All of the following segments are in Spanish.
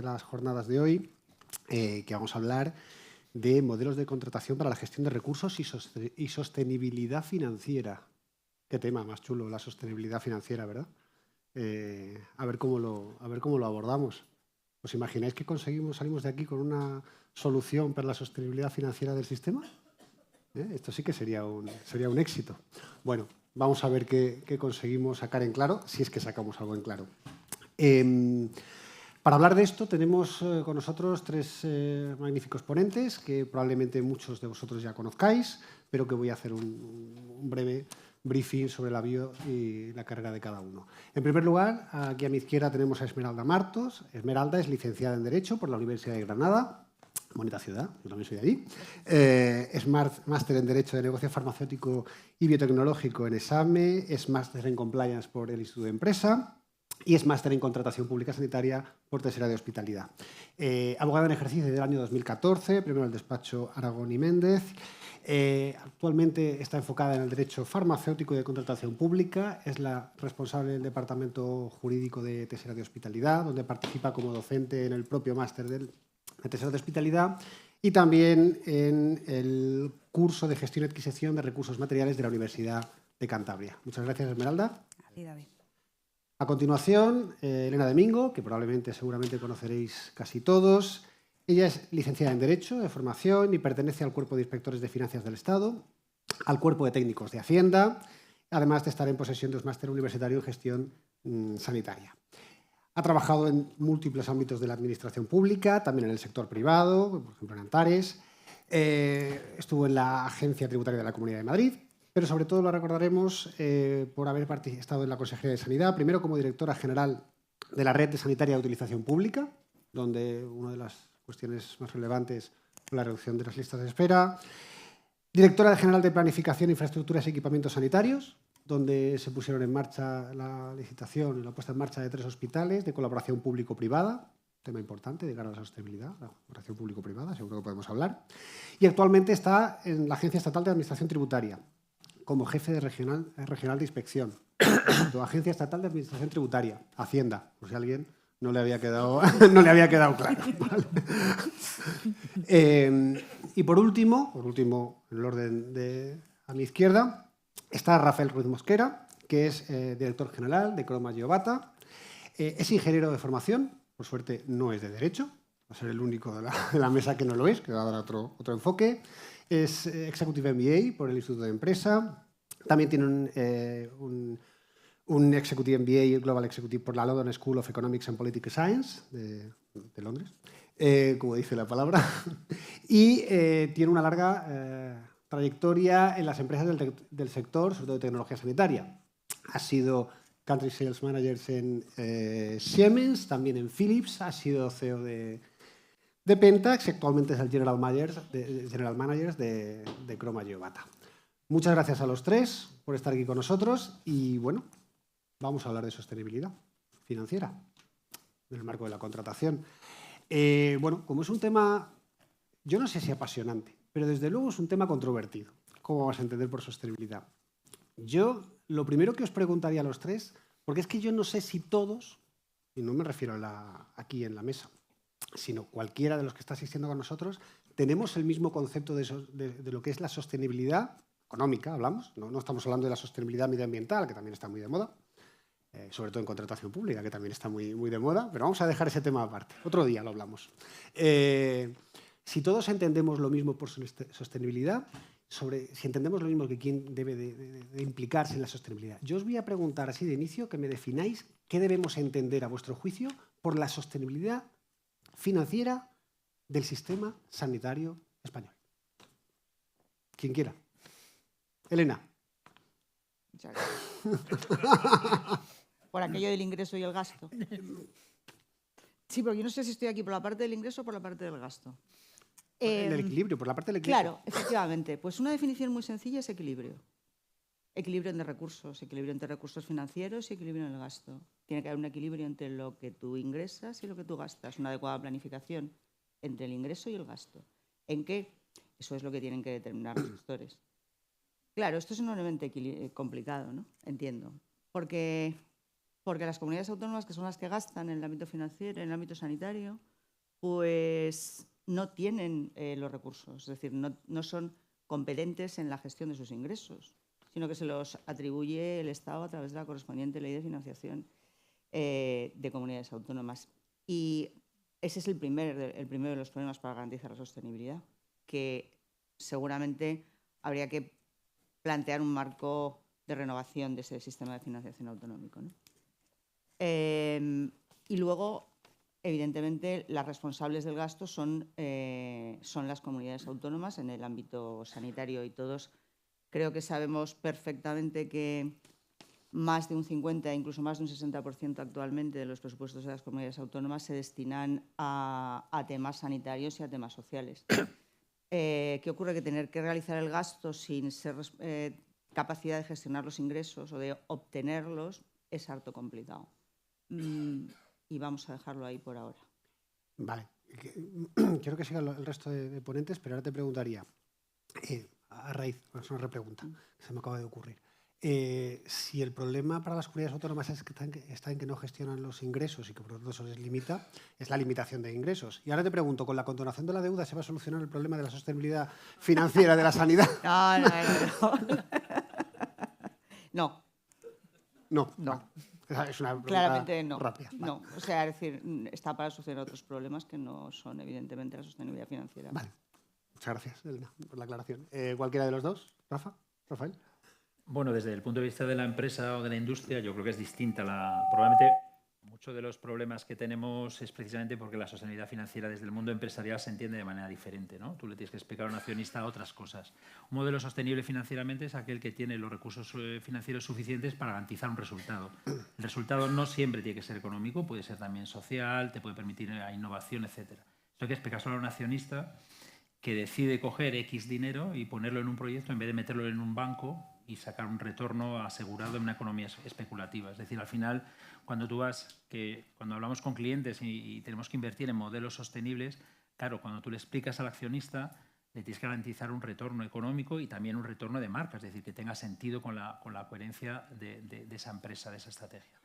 de las jornadas de hoy, que vamos a hablar de modelos de contratación para la gestión de recursos y sostenibilidad financiera. Qué tema más chulo, la sostenibilidad financiera, ¿verdad? A ver cómo lo abordamos. ¿Os imagináis que salimos de aquí con una solución para la sostenibilidad financiera del sistema? Esto sí que sería un éxito. Bueno, vamos a ver qué conseguimos sacar en claro, si es que sacamos algo en claro. Para hablar de esto tenemos con nosotros tres magníficos ponentes que probablemente muchos de vosotros ya conozcáis, pero que voy a hacer un breve briefing sobre la bio y la carrera de cada uno. En primer lugar, aquí a mi izquierda tenemos a Esmeralda Martos. Esmeralda es licenciada en Derecho por la Universidad de Granada. Bonita ciudad, yo también soy de allí. Es máster en Derecho de Negocio Farmacéutico y Biotecnológico en ESAME, es máster en Compliance por el Instituto de Empresa y es máster en Contratación Pública Sanitaria por Tesera de Hospitalidad. Abogada en ejercicio desde el año 2014, primero en el despacho Aragón y Méndez. Actualmente está enfocada en el derecho farmacéutico y de contratación pública. Es la responsable del Departamento Jurídico de Tesera de Hospitalidad, donde participa como docente en el propio máster de Tesera de Hospitalidad y también en el curso de gestión y adquisición de recursos materiales de la Universidad de Cantabria. Muchas gracias, Esmeralda. A ti, David. A continuación, Elena Domingo, que seguramente conoceréis casi todos. Ella es licenciada en Derecho de formación y pertenece al Cuerpo de Inspectores de Finanzas del Estado, al Cuerpo de Técnicos de Hacienda, además de estar en posesión de un máster universitario en gestión sanitaria. Ha trabajado en múltiples ámbitos de la administración pública, también en el sector privado, por ejemplo en Antares. Estuvo en la Agencia Tributaria de la Comunidad de Madrid, pero sobre todo lo recordaremos por haber estado en la Consejería de Sanidad, primero como directora general de la Red de Sanitaria de Utilización Pública, donde una de las cuestiones más relevantes fue la reducción de las listas de espera. Directora general de Planificación, Infraestructuras y Equipamientos Sanitarios, donde se pusieron en marcha la licitación y la puesta en marcha de 3 hospitales de colaboración público-privada, tema importante de cara a la sostenibilidad, la colaboración público-privada, seguro que podemos hablar. Y actualmente está en la Agencia Estatal de Administración Tributaria, como jefe de regional de inspección. Agencia Estatal de Administración Tributaria, Hacienda, por si a alguien no le había quedado, claro. ¿Vale? Y por último, en el orden a mi izquierda, está Rafael Ruiz Mosquera, que es director general de Croma Geobata. Es ingeniero de formación, por suerte no es de Derecho, va a ser el único de la mesa que no lo es, que va a dar otro enfoque. Es Executive MBA por el Instituto de Empresa. También tiene un Executive MBA, Global Executive, por la London School of Economics and Political Science de Londres, como dice la palabra. Y tiene una larga trayectoria en las empresas del sector, sobre todo de tecnología sanitaria. Ha sido Country Sales Manager en Siemens, también en Philips, ha sido CEO de Pentax y actualmente es el General Manager de Croma Geobata. Muchas gracias a los tres por estar aquí con nosotros y, bueno, vamos a hablar de sostenibilidad financiera en el marco de la contratación. Bueno, como es un tema, yo no sé si apasionante, pero desde luego es un tema controvertido. ¿Cómo vamos a entender por sostenibilidad? Yo lo primero que os preguntaría a los tres, porque es que yo no sé si todos, y no me refiero aquí en la mesa, sino cualquiera de los que está asistiendo con nosotros, tenemos el mismo concepto de lo que es la sostenibilidad económica, hablamos, no estamos hablando de la sostenibilidad medioambiental, que también está muy de moda, sobre todo en contratación pública, que también está muy, muy de moda, pero vamos a dejar ese tema aparte. Otro día lo hablamos. Si todos entendemos lo mismo por sostenibilidad, si entendemos lo mismo que quién debe de implicarse en la sostenibilidad, yo os voy a preguntar así de inicio que me defináis qué debemos entender a vuestro juicio por la sostenibilidad financiera del sistema sanitario español. Quien quiera. Elena. Muchas gracias. Por aquello del ingreso y el gasto. Sí, porque yo no sé si estoy aquí por la parte del ingreso o por la parte del gasto. El equilibrio, por la parte del equilibrio. Claro, efectivamente. Pues una definición muy sencilla es equilibrio. Equilibrio entre recursos, equilibrio entre recursos financieros y equilibrio en el gasto. Tiene que haber un equilibrio entre lo que tú ingresas y lo que tú gastas. Una adecuada planificación entre el ingreso y el gasto. ¿En qué? Eso es lo que tienen que determinar los gestores. Claro, esto es enormemente complicado, ¿no? Entiendo. Porque las comunidades autónomas, que son las que gastan en el ámbito financiero, en el ámbito sanitario, pues no tienen los recursos, es decir, no son competentes en la gestión de sus ingresos, sino que se los atribuye el Estado a través de la correspondiente ley de financiación de comunidades autónomas. Y ese es el primero de los problemas para garantizar la sostenibilidad, que seguramente habría que plantear un marco de renovación de ese sistema de financiación autonómico, ¿no? Y luego, evidentemente, las responsables del gasto son las comunidades autónomas en el ámbito sanitario, y todos creo que sabemos perfectamente que más de un 50%, incluso más de un 60% actualmente de los presupuestos de las comunidades autónomas se destinan a temas sanitarios y a temas sociales. ¿Qué ocurre? Que tener que realizar el gasto sin ser capacidad de gestionar los ingresos o de obtenerlos es harto complicado. Y vamos a dejarlo ahí por ahora. Vale. Quiero que sigan el resto de ponentes, pero ahora te preguntaría, a raíz, es una repregunta que se me acaba de ocurrir. Si el problema para las comunidades autónomas está en que no gestionan los ingresos y que por lo tanto eso les limita, es la limitación de ingresos. Y ahora te pregunto, ¿con la condonación de la deuda se va a solucionar el problema de la sostenibilidad financiera de la sanidad? No. No. No. Es una pregunta claramente no. rápida. Vale. No, o sea, es decir, está para solucionar otros problemas que no son evidentemente la sostenibilidad financiera. Vale. Muchas gracias, Elena, por la aclaración. ¿Cualquiera de los dos? Rafael. Bueno, desde el punto de vista de la empresa o de la industria, yo creo que es distinta. Probablemente muchos de los problemas que tenemos es precisamente porque la sostenibilidad financiera desde el mundo empresarial se entiende de manera diferente, ¿no? Tú le tienes que explicar a un accionista otras cosas. Un modelo sostenible financieramente es aquel que tiene los recursos financieros suficientes para garantizar un resultado. El resultado no siempre tiene que ser económico, puede ser también social, te puede permitir la innovación, etc. Esto hay que explicárselo a un accionista que decide coger X dinero y ponerlo en un proyecto en vez de meterlo en un banco y sacar un retorno asegurado en una economía especulativa. Es decir, al final, cuando hablamos con clientes y tenemos que invertir en modelos sostenibles, claro, cuando tú le explicas al accionista, le tienes que garantizar un retorno económico y también un retorno de marca, es decir, que tenga sentido con la coherencia de esa empresa, de esa estrategia.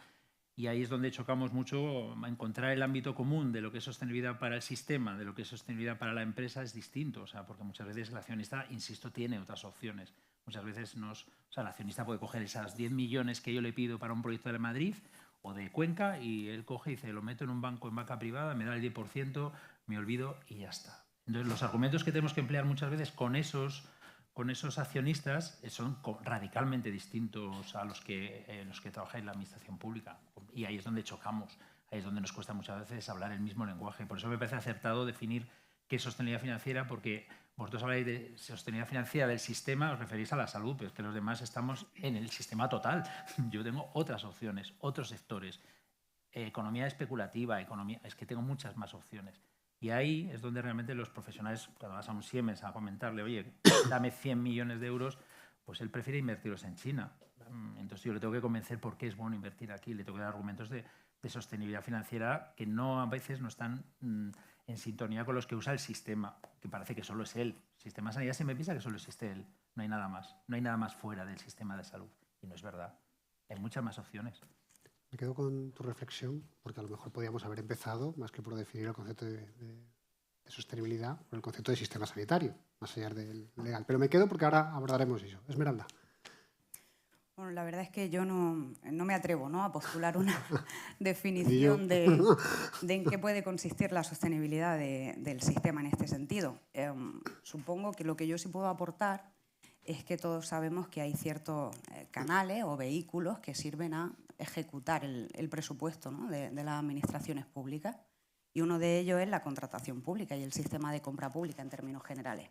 Y ahí es donde chocamos mucho. Encontrar el ámbito común de lo que es sostenibilidad para el sistema, de lo que es sostenibilidad para la empresa es distinto, o sea, porque muchas veces el accionista, insisto, tiene otras opciones. Muchas veces el accionista puede coger esas 10 millones que yo le pido para un proyecto de Madrid o de Cuenca y él coge y dice, lo meto en un banco, en banca privada, me da el 10%, me olvido y ya está. Entonces, los argumentos que tenemos que emplear muchas veces con esos accionistas son radicalmente distintos a los que trabajan en la administración pública. Y ahí es donde chocamos, ahí es donde nos cuesta muchas veces hablar el mismo lenguaje. Por eso me parece acertado definir qué es sostenibilidad financiera, porque vosotros habláis de sostenibilidad financiera del sistema, os referís a la salud, pero es que los demás estamos en el sistema total. Yo tengo otras opciones, otros sectores. Economía especulativa, es que tengo muchas más opciones. Y ahí es donde realmente los profesionales, cuando vas a un Siemens a comentarle, oye, dame 100 millones de euros, pues él prefiere invertirlos en China. Entonces yo le tengo que convencer por qué es bueno invertir aquí, le tengo que dar argumentos de sostenibilidad financiera que a veces no están en sintonía con los que usa el sistema, que parece que solo es él. El sistema de sanidad siempre piensa que solo existe él, no hay nada más. No hay nada más fuera del sistema de salud. Y no es verdad. Hay muchas más opciones. Me quedo con tu reflexión, porque a lo mejor podíamos haber empezado, más que por definir el concepto de sostenibilidad, por el concepto de sistema sanitario, más allá del legal. Pero me quedo porque ahora abordaremos eso. Esmeralda. Bueno, la verdad es que yo no me atrevo, ¿no?, a postular una definición de en qué puede consistir la sostenibilidad del sistema en este sentido. Supongo que lo que yo sí puedo aportar es que todos sabemos que hay ciertos canales o vehículos que sirven a ejecutar el presupuesto, ¿no?, de las administraciones públicas, y uno de ellos es la contratación pública y el sistema de compra pública en términos generales.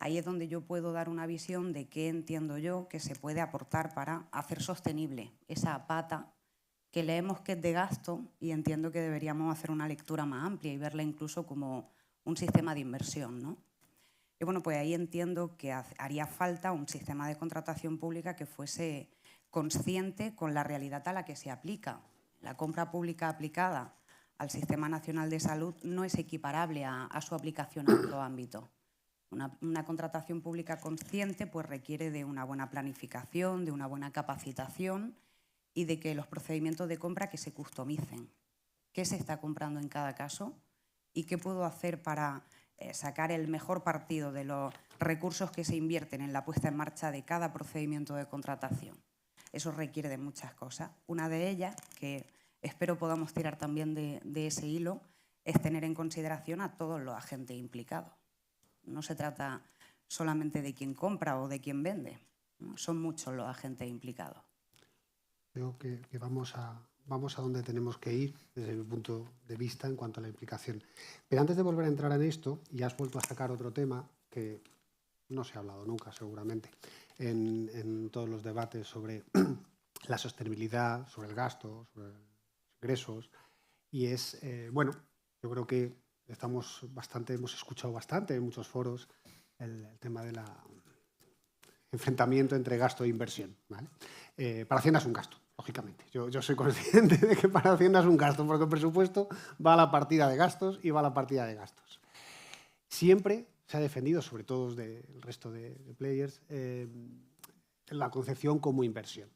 Ahí es donde yo puedo dar una visión de qué entiendo yo que se puede aportar para hacer sostenible esa pata que leemos que es de gasto, y entiendo que deberíamos hacer una lectura más amplia y verla incluso como un sistema de inversión, ¿no? Y bueno, pues ahí entiendo que haría falta un sistema de contratación pública que fuese consciente con la realidad a la que se aplica. La compra pública aplicada al Sistema Nacional de Salud no es equiparable a su aplicación a otro ámbito. Una contratación pública consciente pues requiere de una buena planificación, de una buena capacitación y de que los procedimientos de compra que se customicen. ¿Qué se está comprando en cada caso? y qué puedo hacer para sacar el mejor partido de los recursos que se invierten en la puesta en marcha de cada procedimiento de contratación. Eso requiere de muchas cosas. Una de ellas, que espero podamos tirar también de ese hilo, es tener en consideración a todos los agentes implicados. No se trata solamente de quien compra o de quien vende, ¿no? Son muchos los agentes implicados. Creo que vamos a donde tenemos que ir desde mi punto de vista en cuanto a la implicación. Pero antes de volver a entrar en esto, ya has vuelto a sacar otro tema que no se ha hablado nunca, seguramente, en todos los debates sobre la sostenibilidad, sobre el gasto, sobre los ingresos. Y es, bueno, yo creo que hemos escuchado bastante en muchos foros el tema del enfrentamiento entre gasto e inversión, ¿vale? Para Hacienda es un gasto, lógicamente. Yo soy consciente de que para Hacienda es un gasto, porque el presupuesto va a la partida de gastos y va a la partida de gastos. Siempre se ha defendido, sobre todo del resto de players, la concepción como inversión,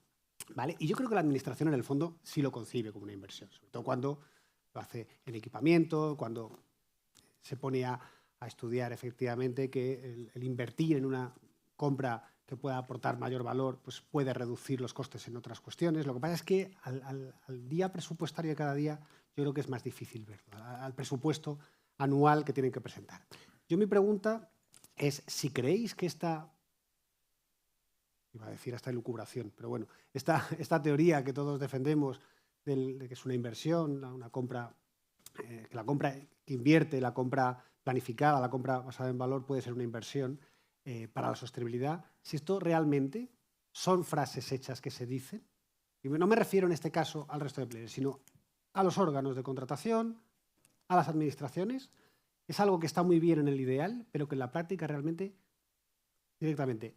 ¿vale? Y yo creo que la Administración, en el fondo, sí lo concibe como una inversión, sobre todo cuando lo hace en equipamiento, cuando se pone a estudiar efectivamente que el invertir en una compra que pueda aportar mayor valor, pues puede reducir los costes en otras cuestiones. Lo que pasa es que al día presupuestario de cada día yo creo que es más difícil verlo, al presupuesto anual que tienen que presentar. Mi pregunta es si creéis que esta elucubración, pero bueno, esta teoría que todos defendemos de que es una inversión, una compra, que la compra que invierte, la compra planificada, la compra basada en valor puede ser una inversión para la sostenibilidad, si esto realmente son frases hechas que se dicen, y no me refiero en este caso al resto de players, sino a los órganos de contratación, a las administraciones, es algo que está muy bien en el ideal, pero que en la práctica realmente, directamente,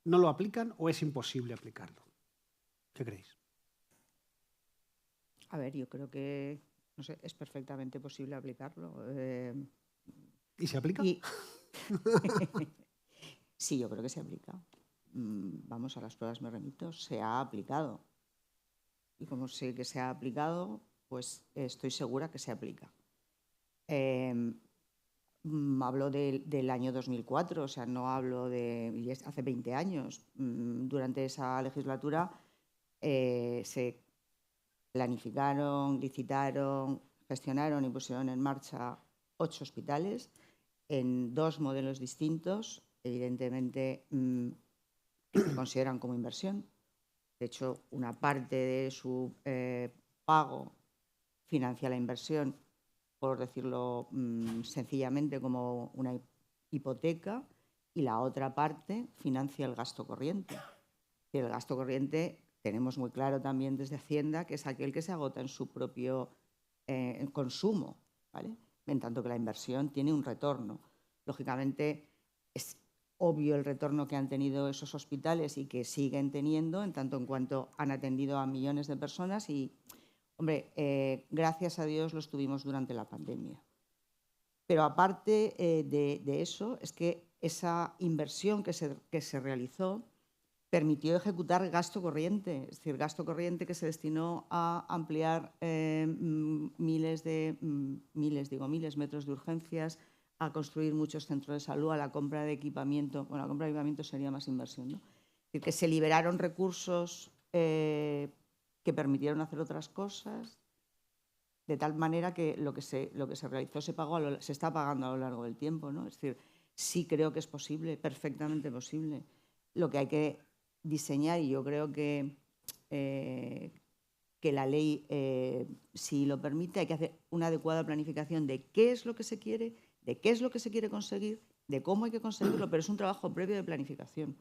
no lo aplican o es imposible aplicarlo. ¿Qué creéis? A ver, yo creo que, no sé, es perfectamente posible aplicarlo. ¿Y se aplica? Sí, yo creo que se aplica. Vamos, a las pruebas me remito, se ha aplicado. Y como sé que se ha aplicado, pues estoy segura que se aplica. Hablo del año 2004, o sea, no hablo de hace 20 años. Durante esa legislatura se planificaron, licitaron, gestionaron y pusieron en marcha 8 hospitales en 2 modelos distintos, evidentemente que se consideran como inversión. De hecho, una parte de su pago financia la inversión, por decirlo sencillamente, como una hipoteca, y la otra parte financia el gasto corriente. Y el gasto corriente tenemos muy claro también desde Hacienda que es aquel que se agota en su propio consumo, ¿vale? En tanto que la inversión tiene un retorno. Lógicamente, es obvio el retorno que han tenido esos hospitales y que siguen teniendo, en tanto en cuanto han atendido a millones de personas y, hombre, gracias a Dios los tuvimos durante la pandemia. Pero aparte de eso, es que esa inversión que se realizó permitió ejecutar gasto corriente, es decir, gasto corriente que se destinó a ampliar miles de metros de urgencias, a construir muchos centros de salud, a la compra de equipamiento. Bueno, la compra de equipamiento sería más inversión, ¿no? Es decir, que se liberaron recursos que permitieron hacer otras cosas, de tal manera que lo que se realizó se está pagando a lo largo del tiempo, ¿no? Es decir, sí creo que es posible, perfectamente posible. Lo que hay que diseñar, y yo creo que la ley si lo permite, hay que hacer una adecuada planificación de qué es lo que se quiere, de qué es lo que se quiere conseguir, de cómo hay que conseguirlo, pero es un trabajo previo de planificación,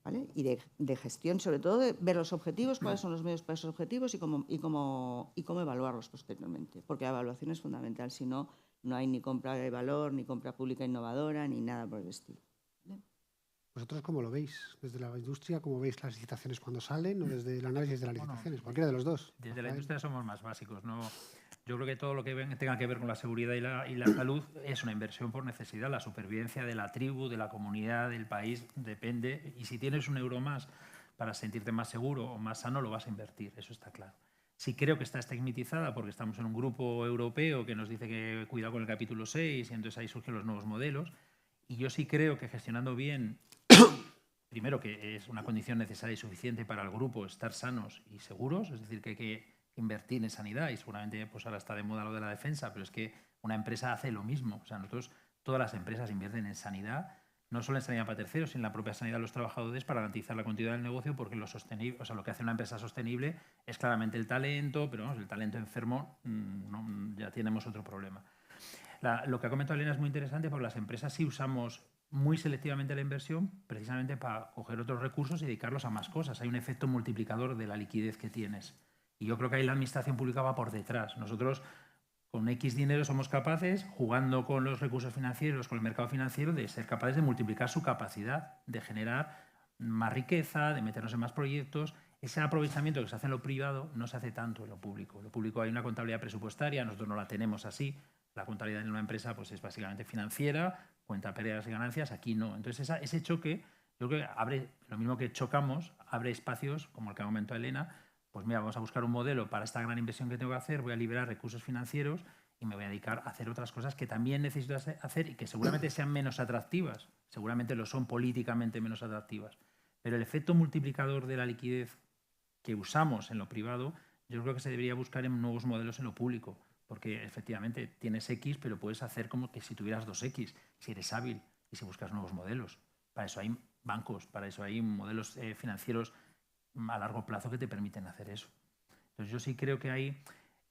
¿vale? Y de gestión, sobre todo de ver los objetivos, cuáles son los medios para esos objetivos y cómo evaluarlos posteriormente, porque la evaluación es fundamental, si no, no hay ni compra de valor, ni compra pública innovadora, ni nada por el estilo. ¿Vosotros cómo lo veis? ¿Desde la industria cómo veis las licitaciones cuando salen o desde el análisis de las licitaciones? Cualquiera de los dos. Desde la industria somos más básicos, ¿no? Yo creo que todo lo que tenga que ver con la seguridad y la salud es una inversión por necesidad. La supervivencia de la tribu, de la comunidad, del país depende. Y si tienes un euro más para sentirte más seguro o más sano, lo vas a invertir. Eso está claro. Sí creo que está estigmatizada porque estamos en un grupo europeo que nos dice que cuidado con el capítulo 6 y entonces ahí surgen los nuevos modelos. Y yo sí creo que gestionando bien, primero que es una condición necesaria y suficiente para el grupo estar sanos y seguros, es decir, que hay que invertir en sanidad y seguramente pues ahora está de moda lo de la defensa, pero es que una empresa hace lo mismo. O sea, nosotros, todas las empresas invierten en sanidad, no solo en sanidad para terceros, sino en la propia sanidad de los trabajadores para garantizar la continuidad del negocio, porque lo sostenible, o sea, lo que hace una empresa sostenible es claramente el talento, pero vamos, el talento enfermo ya tenemos otro problema. Lo que ha comentado Elena es muy interesante porque las empresas sí usamos muy selectivamente la inversión precisamente para coger otros recursos y dedicarlos a más cosas. Hay un efecto multiplicador de la liquidez que tienes. Y yo creo que ahí la administración pública va por detrás. Nosotros con X dinero somos capaces, jugando con los recursos financieros, con el mercado financiero, de ser capaces de multiplicar su capacidad, de generar más riqueza, de meternos en más proyectos. Ese aprovechamiento que se hace en lo privado no se hace tanto en lo público. En lo público hay una contabilidad presupuestaria, nosotros no la tenemos así. La contabilidad en una empresa pues, es básicamente financiera, cuenta pérdidas y ganancias, aquí no. Entonces ese choque, yo creo que abre, lo mismo que chocamos, abre espacios, como el que ha comentado Elena, pues mira, vamos a buscar un modelo para esta gran inversión que tengo que hacer, voy a liberar recursos financieros y me voy a dedicar a hacer otras cosas que también necesito hacer y que seguramente sean menos atractivas, seguramente lo son políticamente menos atractivas, pero el efecto multiplicador de la liquidez que usamos en lo privado, yo creo que se debería buscar en nuevos modelos en lo público, porque efectivamente tienes X, pero puedes hacer como que si tuvieras 2X, si eres hábil y si buscas nuevos modelos. Para eso hay bancos, para eso hay modelos financieros a largo plazo que te permiten hacer eso. Entonces yo sí creo que hay...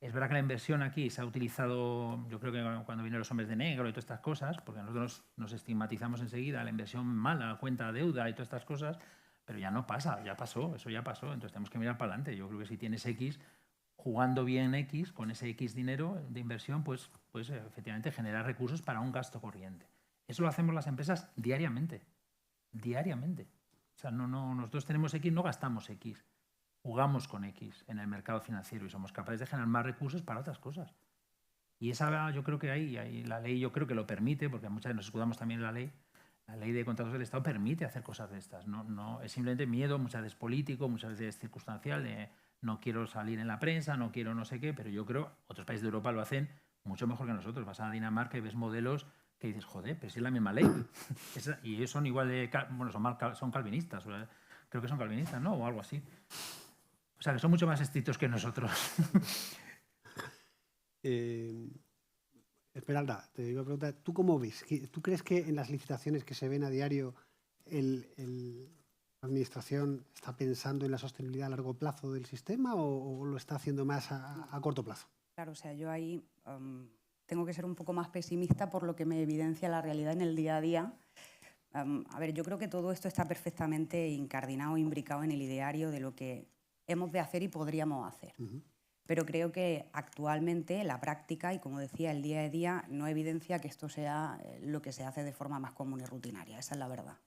Es verdad que la inversión aquí se ha utilizado, yo creo que cuando vienen los hombres de negro y todas estas cosas, porque nosotros nos estigmatizamos enseguida la inversión mala, cuenta deuda y todas estas cosas, pero ya no pasa, ya pasó, eso ya pasó, entonces tenemos que mirar para adelante. Yo creo que si tienes X, jugando bien X, con ese X dinero de inversión, pues efectivamente generar recursos para un gasto corriente. Eso lo hacemos las empresas diariamente, diariamente. O sea, nosotros tenemos X, no gastamos X. Jugamos con X en el mercado financiero y somos capaces de generar más recursos para otras cosas. Y esa yo creo que ahí la ley yo creo que lo permite, porque muchas veces nos escudamos también en la ley de contratos del Estado permite hacer cosas de estas. No, es simplemente miedo, muchas veces político, muchas veces circunstancial, de no quiero salir en la prensa, no quiero no sé qué, pero yo creo otros países de Europa lo hacen mucho mejor que nosotros. Vas a Dinamarca y ves modelos que dices, joder, pero si es la misma ley. Y ellos son igual de... Bueno, son calvinistas, creo que son calvinistas, ¿no? O algo así. O sea, que son mucho más estrictos que nosotros. Esmeralda, te digo una pregunta. ¿Tú cómo ves? ¿Tú crees que en las licitaciones que se ven a diario la administración está pensando en la sostenibilidad a largo plazo del sistema o lo está haciendo más a corto plazo? Claro, o sea, yo ahí tengo que ser un poco más pesimista por lo que me evidencia la realidad en el día a día. A ver, yo creo que todo esto está perfectamente incardinado, imbricado en el ideario de lo que hemos de hacer y podríamos hacer. Pero creo que actualmente la práctica y, como decía, el día a día no evidencia que esto sea lo que se hace de forma más común y rutinaria. Esa es la verdad.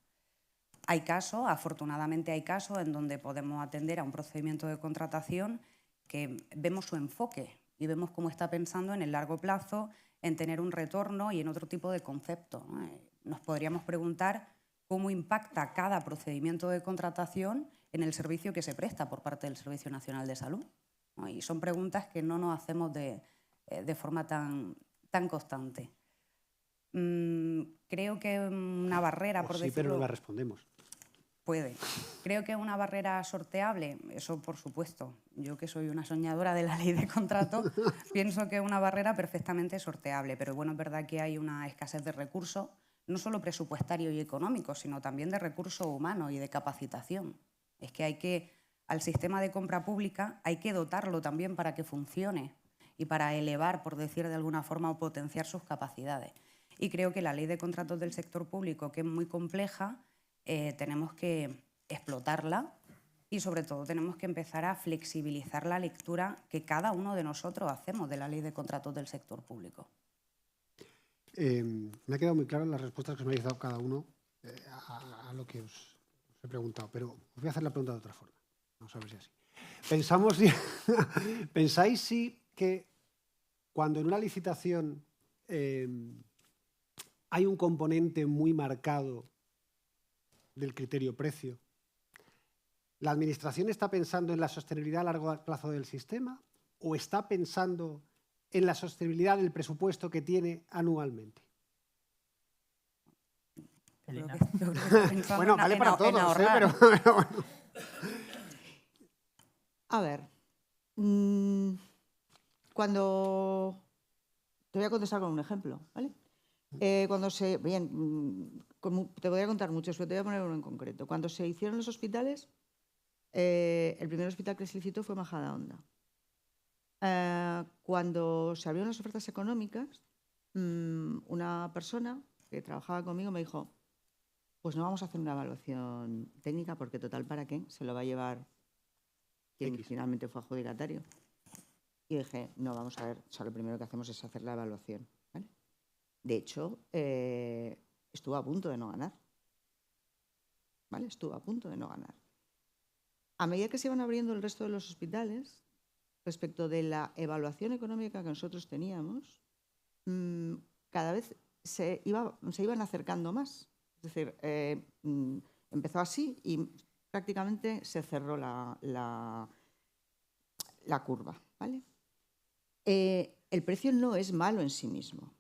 Hay casos, afortunadamente hay casos, en donde podemos atender a un procedimiento de contratación que vemos su enfoque y vemos cómo está pensando en el largo plazo, en tener un retorno y en otro tipo de conceptos. Nos podríamos preguntar cómo impacta cada procedimiento de contratación en el servicio que se presta por parte del Servicio Nacional de Salud. Y son preguntas que no nos hacemos de forma tan constante. Creo que una barrera, por sí, decirlo... pero no la respondemos. Puede. Creo que una barrera sorteable, eso por supuesto. Yo que soy una soñadora de la ley de contrato, pienso que es una barrera perfectamente sorteable. Pero bueno, es verdad que hay una escasez de recursos, no solo presupuestario y económico, sino también de recursos humanos y de capacitación. Es que al sistema de compra pública hay que dotarlo también para que funcione y para elevar, por decir de alguna forma, o potenciar sus capacidades. Y creo que la ley de contratos del sector público, que es muy compleja, tenemos que explotarla y sobre todo tenemos que empezar a flexibilizar la lectura que cada uno de nosotros hacemos de la ley de contratos del sector público. Me ha quedado muy claro las respuestas que os me habéis dado cada uno a lo que os he preguntado, pero os voy a hacer la pregunta de otra forma. Vamos a ver si así. ¿Pensáis que cuando en una licitación hay un componente muy marcado del criterio precio, la administración está pensando en la sostenibilidad a largo plazo del sistema o está pensando en la sostenibilidad del presupuesto que tiene anualmente? Yo creo que está pensando Bueno, vale para en todos, ahorrar. pero bueno. A ver, cuando... Te voy a contestar con un ejemplo, ¿vale? Bien, te podría contar muchos, pero te voy a poner uno en concreto. Cuando se hicieron los hospitales, el primer hospital que se licitó fue Majadahonda. Cuando se abrieron las ofertas económicas, una persona que trabajaba conmigo me dijo, pues no vamos a hacer una evaluación técnica porque total, ¿para qué? Se lo va a llevar quien finalmente fue adjudicatario. Y dije, no, vamos a ver, o sea, lo primero que hacemos es hacer la evaluación, ¿vale? De hecho, estuvo a punto de no ganar, ¿vale? Estuvo a punto de no ganar. A medida que se iban abriendo el resto de los hospitales, respecto de la evaluación económica que nosotros teníamos, cada vez se iban acercando más. Es decir, empezó así y prácticamente se cerró la curva, ¿vale? El precio no es malo en sí mismo.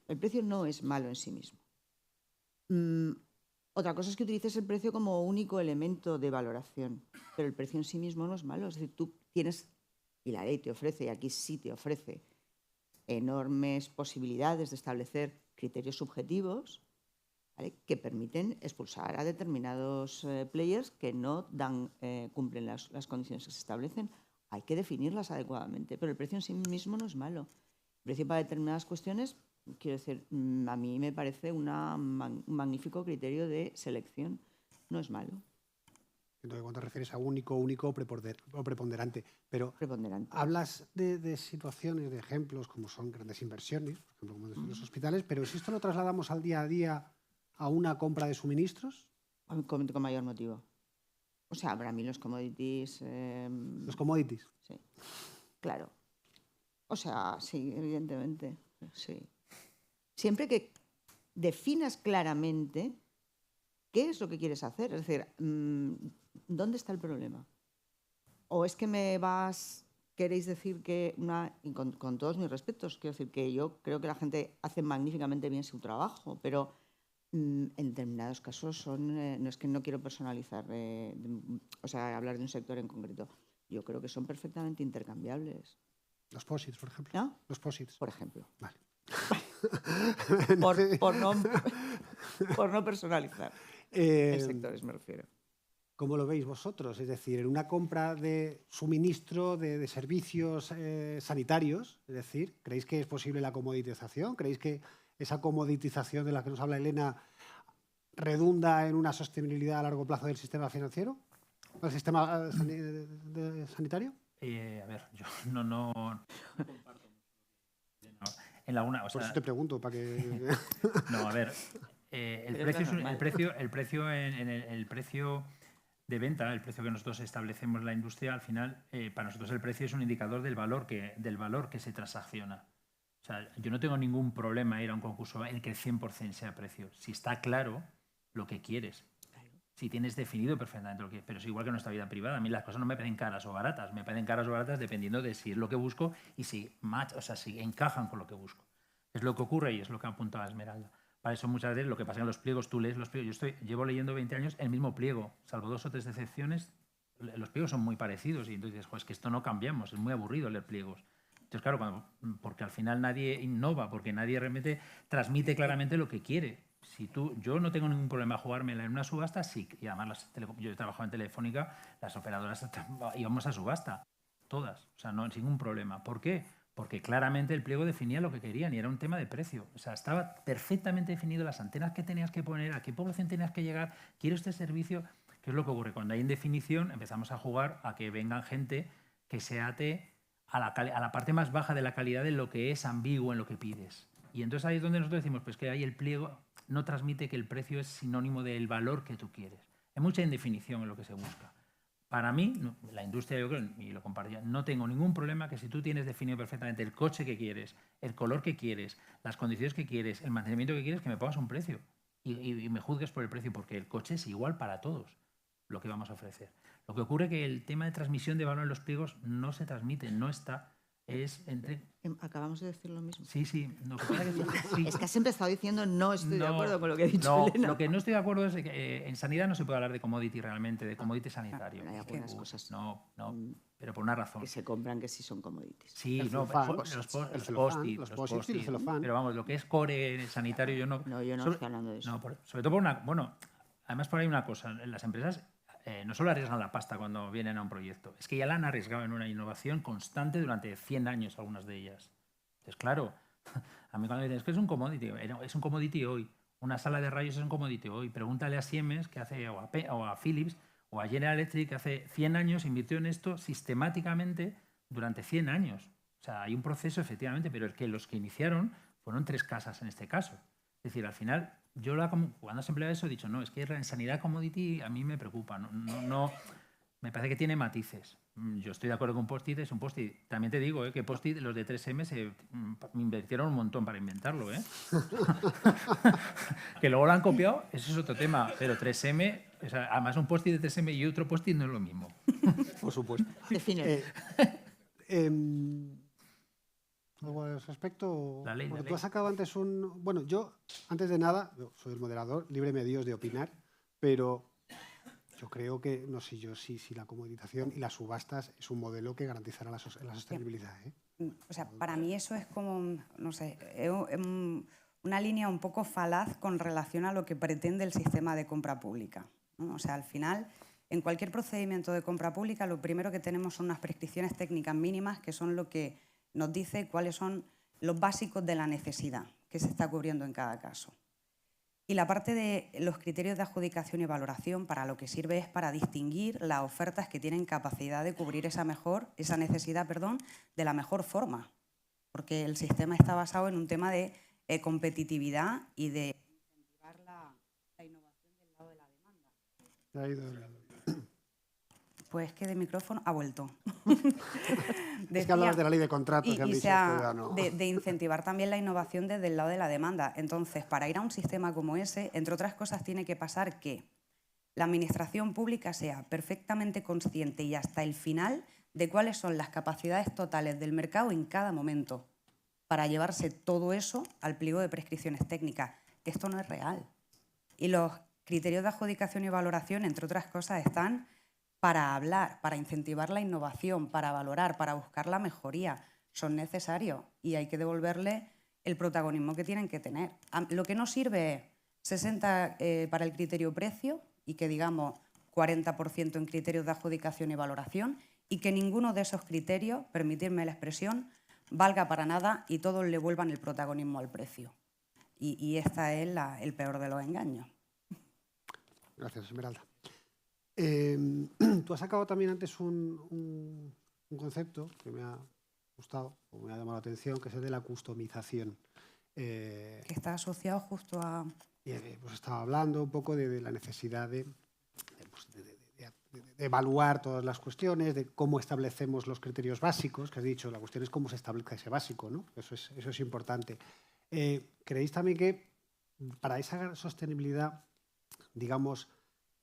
El precio no es malo en sí mismo. Otra cosa es que utilices el precio como único elemento de valoración, pero el precio en sí mismo no es malo. Es decir, tú tienes, y la ley te ofrece, y aquí sí te ofrece, enormes posibilidades de establecer criterios subjetivos, ¿vale?, que permiten expulsar a determinados players que no cumplen las condiciones que se establecen. Hay que definirlas adecuadamente, pero el precio en sí mismo no es malo. El precio para determinadas cuestiones, quiero decir, a mí me parece un magnífico criterio de selección. No es malo. Entonces, cuando te refieres a único o preponderante, pero Preponderante. hablas de situaciones, de ejemplos como son grandes inversiones, por ejemplo, como los hospitales, pero si esto lo trasladamos al día a día a una compra de suministros. Con mayor motivo. O sea, para mí los commodities... Los commodities. Sí, claro. O sea, sí, evidentemente, sí. Siempre que definas claramente qué es lo que quieres hacer, es decir, ¿dónde está el problema? O es que queréis decir que y con todos mis respetos, quiero decir que yo creo que la gente hace magníficamente bien su trabajo, pero en determinados casos no es que no quiero personalizar, o sea, hablar de un sector en concreto. Yo creo que son perfectamente intercambiables. Los POSITs, por ejemplo. ¿No? Los POSITs. Por ejemplo. Vale. por no personalizar. En sectores me refiero. ¿Cómo lo veis vosotros? Es decir, en una compra de suministro de servicios sanitarios, es decir, ¿creéis que es posible la comoditización? ¿Creéis que esa comoditización de la que nos habla Elena redunda en una sostenibilidad a largo plazo del sistema financiero? ¿Del sistema sanitario? A ver, yo no comparto mucho. En la una, o sea, por eso te pregunto, para que... No, a ver, el precio de venta, el precio que nosotros establecemos en la industria, al final, para nosotros el precio es un indicador del valor que se transacciona. O sea, yo no tengo ningún problema en ir a un concurso en el que el 100% sea precio. Si está claro lo que quieres. Si tienes definido perfectamente lo que quieres. Pero es igual que en nuestra vida privada. A mí las cosas no me parecen caras o baratas. Me parecen caras o baratas dependiendo de si es lo que busco y si encajan con lo que busco. Es lo que ocurre y es lo que apuntaba Esmeralda. Para eso muchas veces lo que pasa en los pliegos, tú lees los pliegos. Llevo leyendo 20 años el mismo pliego, salvo 2 o 3 excepciones. Los pliegos son muy parecidos y entonces dices, es que esto no cambiamos, es muy aburrido leer pliegos. Entonces, claro, porque al final nadie innova, porque nadie realmente transmite claramente lo que quiere. Yo no tengo ningún problema jugármela en una subasta, sí, y además yo he trabajado en Telefónica, las operadoras íbamos a subasta, todas, o sea, no sin ningún problema. ¿Por qué? Porque claramente el pliego definía lo que querían y era un tema de precio. O sea, estaba perfectamente definido las antenas que tenías que poner, a qué población tenías que llegar, quiero este servicio. ¿Qué es lo que ocurre? Cuando hay indefinición empezamos a jugar a que vengan gente que se ate a la parte más baja de la calidad de lo que es ambiguo en lo que pides. Y entonces ahí es donde nosotros decimos pues que ahí el pliego no transmite que el precio es sinónimo del valor que tú quieres. Hay mucha indefinición en lo que se busca. Para mí, la industria, yo creo, y lo compartía, no tengo ningún problema que si tú tienes definido perfectamente el coche que quieres, el color que quieres, las condiciones que quieres, el mantenimiento que quieres, que me pongas un precio y me juzgues por el precio, porque el coche es igual para todos lo que vamos a ofrecer. Lo que ocurre es que el tema de transmisión de valor en los pliegos no se transmite, no está. Es entre... Acabamos de decir lo mismo. Sí, sí. Lo que pasa es que, sí. Es que has empezado diciendo no estoy de acuerdo con lo que ha dicho Elena. Lo que no estoy de acuerdo es que en sanidad no se puede hablar de commodity realmente, de commodity sanitario. Hay algunas cosas No, pero por una razón. que se compran que sí son commodities. Sí, el no, celofán, los celofán, los post-it y el celofán. Pero vamos, lo que es core sanitario yo no... No, yo no estoy hablando de eso. No, sobre todo por una... Bueno, además por ahí una cosa, en las empresas no solo arriesgan la pasta cuando vienen a un proyecto, es que ya la han arriesgado en una innovación constante durante 100 años, algunas de ellas. Entonces, claro, a mí cuando me dicen, es que es un commodity hoy, una sala de rayos es un commodity hoy, pregúntale a Siemens que hace, o a Philips o a General Electric que hace 100 años invirtió en esto sistemáticamente durante 100 años. O sea, hay un proceso efectivamente, pero es que los que iniciaron fueron 3 casas en este caso. Es decir, al final, yo cuando se emplea eso he dicho, no, es que en sanidad commodity a mí me preocupa, no, me parece que tiene matices. Yo estoy de acuerdo con post-it, es un post-it. También te digo que post-it, los de 3M me invirtieron un montón para inventarlo. Que luego lo han copiado, eso es otro tema. Pero 3M, o sea, además un post-it de 3M y otro post-it no es lo mismo. Por supuesto. Define. ¿Algo al respecto? La ley. Tú has sacado antes un... Bueno, yo, antes de nada, yo soy el moderador, líbreme Dios de opinar, pero yo creo que, no sé yo, si la comoditización y las subastas es un modelo que garantizará la sostenibilidad. O sea, para mí eso es como, no sé, una línea un poco falaz con relación a lo que pretende el sistema de compra pública, ¿no? O sea, al final, en cualquier procedimiento de compra pública, lo primero que tenemos son unas prescripciones técnicas mínimas que son lo que nos dice cuáles son los básicos de la necesidad que se está cubriendo en cada caso. Y la parte de los criterios de adjudicación y valoración para lo que sirve es para distinguir las ofertas que tienen capacidad de cubrir esa necesidad, de la mejor forma. Porque el sistema está basado en un tema de competitividad y de incentivar la innovación del lado de la demanda. Pues que de micrófono ha vuelto. Es que hablabas de la ley de contratos que han dicho de incentivar también la innovación desde el lado de la demanda. Entonces, para ir a un sistema como ese, entre otras cosas, tiene que pasar que la administración pública sea perfectamente consciente y hasta el final de cuáles son las capacidades totales del mercado en cada momento para llevarse todo eso al pliego de prescripciones técnicas. Esto no es real. Y los criterios de adjudicación y valoración, entre otras cosas, están para hablar, para incentivar la innovación, para valorar, para buscar la mejoría. Son necesarios y hay que devolverle el protagonismo que tienen que tener. Lo que no sirve es 60 para el criterio precio y que digamos 40% en criterios de adjudicación y valoración y que ninguno de esos criterios, permitirme la expresión, valga para nada y todos le vuelvan el protagonismo al precio. Y esta es el peor de los engaños. Gracias, Esmeralda. Tú has sacado también antes un concepto que me ha gustado, o me ha llamado la atención, que es el de la customización. Que está asociado justo a... Pues estaba hablando un poco de la necesidad de evaluar todas las cuestiones, de cómo establecemos los criterios básicos, que has dicho, la cuestión es cómo se establece ese básico, ¿no? Eso es importante. ¿Creéis también que para esa sostenibilidad, digamos,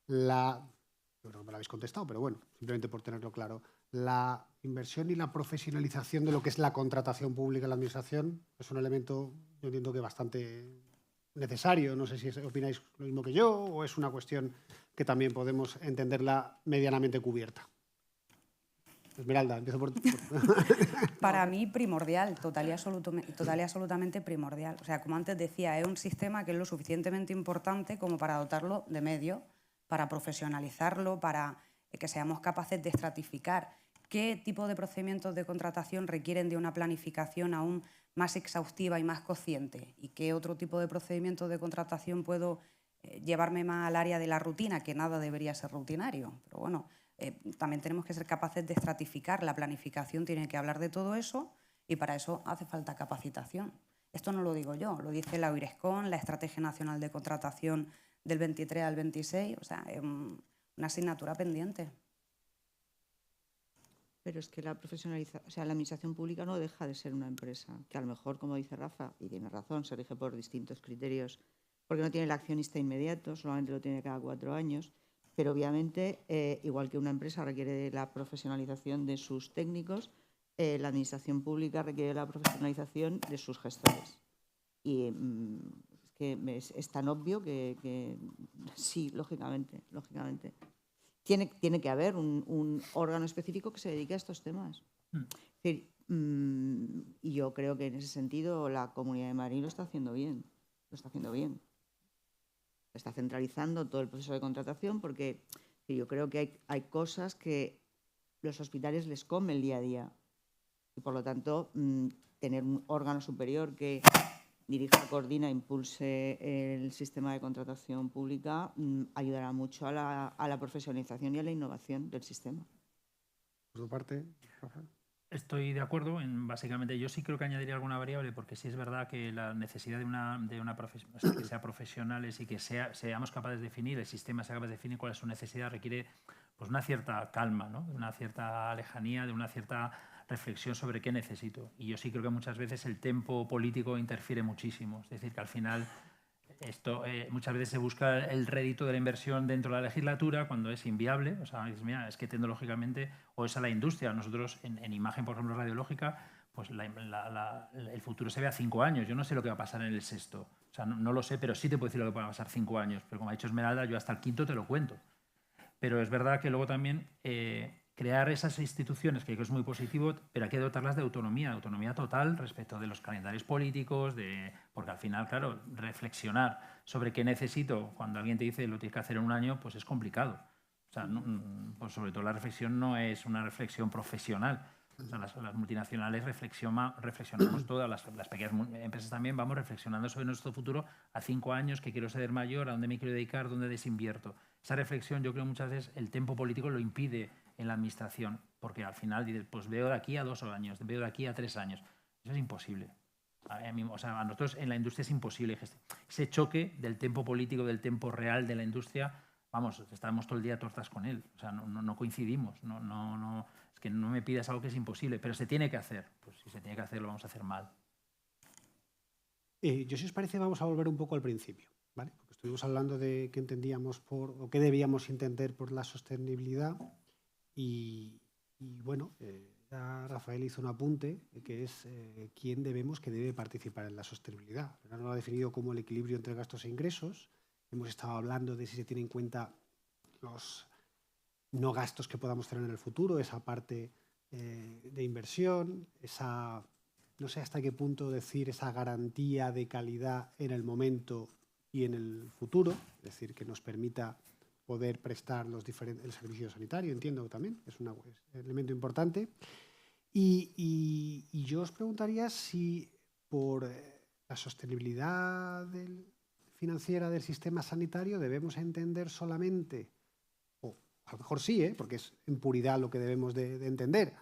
yo creo que me lo habéis contestado, pero bueno, simplemente por tenerlo claro, la inversión y la profesionalización de lo que es la contratación pública en la administración es un elemento, yo entiendo que bastante necesario. No sé si opináis lo mismo que yo o es una cuestión que también podemos entenderla medianamente cubierta. Esmeralda, empiezo por... Para mí, primordial, total y absolutamente primordial. O sea, como antes decía, es un sistema que es lo suficientemente importante como para dotarlo de medios, para profesionalizarlo, para que seamos capaces de estratificar qué tipo de procedimientos de contratación requieren de una planificación aún más exhaustiva y más consciente y qué otro tipo de procedimientos de contratación puedo llevarme más al área de la rutina, que nada debería ser rutinario. Pero bueno, también tenemos que ser capaces de estratificar. La planificación tiene que hablar de todo eso y para eso hace falta capacitación. Esto no lo digo yo, lo dice la OIRESCON, la Estrategia Nacional de Contratación del 23 al 26, o sea, es una asignatura pendiente. Pero es que la administración pública no deja de ser una empresa, que a lo mejor, como dice Rafa, y tiene razón, se rige por distintos criterios, porque no tiene el accionista inmediato, solamente lo tiene cada 4 años, Pero obviamente, igual que una empresa requiere la profesionalización de sus técnicos, la administración pública requiere la profesionalización de sus gestores. Y es tan obvio que sí, lógicamente. Tiene que haber un órgano específico que se dedique a estos temas. Es decir, y yo creo que en ese sentido la Comunidad de Madrid lo está haciendo bien. Está centralizando todo el proceso de contratación porque yo creo que hay cosas que los hospitales les come el día a día. Y por lo tanto, tener un órgano superior que dirija, coordina, impulse el sistema de contratación pública ayudará mucho a la profesionalización y a la innovación del sistema. Por tu parte, Rafael. Estoy de acuerdo en, básicamente, yo sí creo que añadiría alguna variable, porque sí es verdad que la necesidad de una profesión, o sea, que sea profesionales y que seamos capaces de definir, el sistema sea capaz de definir cuál es su necesidad, requiere pues una cierta calma, ¿no? De una cierta lejanía, de una cierta reflexión sobre qué necesito. Y yo sí creo que muchas veces el tempo político interfiere muchísimo. Es decir, que al final esto muchas veces se busca el rédito de la inversión dentro de la legislatura cuando es inviable. O sea, mira, es que tecnológicamente, o es a la industria. Nosotros en imagen, por ejemplo, radiológica, pues el futuro se ve a 5 años. Yo no sé lo que va a pasar en el sexto. O sea, no lo sé, pero sí te puedo decir lo que va a pasar 5 años. Pero como ha dicho Esmeralda, yo hasta el quinto te lo cuento. Pero es verdad que luego también crear esas instituciones, que creo que es muy positivo, pero hay que dotarlas de autonomía total respecto de los calendarios políticos, porque al final, claro, reflexionar sobre qué necesito cuando alguien te dice lo tienes que hacer en un año, pues es complicado. O sea, pues sobre todo la reflexión no es una reflexión profesional. O sea, las multinacionales reflexionamos todas, las pequeñas empresas también vamos reflexionando sobre nuestro futuro a 5 años, qué quiero ser mayor, a dónde me quiero dedicar, dónde desinvierto. Esa reflexión yo creo muchas veces el tiempo político lo impide en la administración, porque al final dices, pues veo de aquí a 2 años, veo de aquí a 3 años. Eso es imposible. O sea, a nosotros en la industria es imposible. Ese choque del tiempo político, del tiempo real de la industria, vamos, estamos todo el día tortas con él. O sea, no coincidimos. Es que no me pidas algo que es imposible, pero se tiene que hacer. Pues si se tiene que hacer, lo vamos a hacer mal. Yo, si os parece, vamos a volver un poco al principio, ¿vale? Porque estuvimos hablando de qué entendíamos o qué debíamos entender por la sostenibilidad y bueno, ya Rafael hizo un apunte que es quién que debe participar en la sostenibilidad. Ahora lo ha definido como el equilibrio entre gastos e ingresos. Hemos estado hablando de si se tiene en cuenta los no gastos que podamos tener en el futuro, esa parte de inversión, esa, no sé hasta qué punto decir esa garantía de calidad en el momento y en el futuro, es decir, que nos permita poder prestar el servicio sanitario, entiendo también, es un elemento importante. Y yo os preguntaría si por la sostenibilidad financiera del sistema sanitario debemos entender solamente, o a lo mejor sí, porque es en puridad lo que debemos de entender,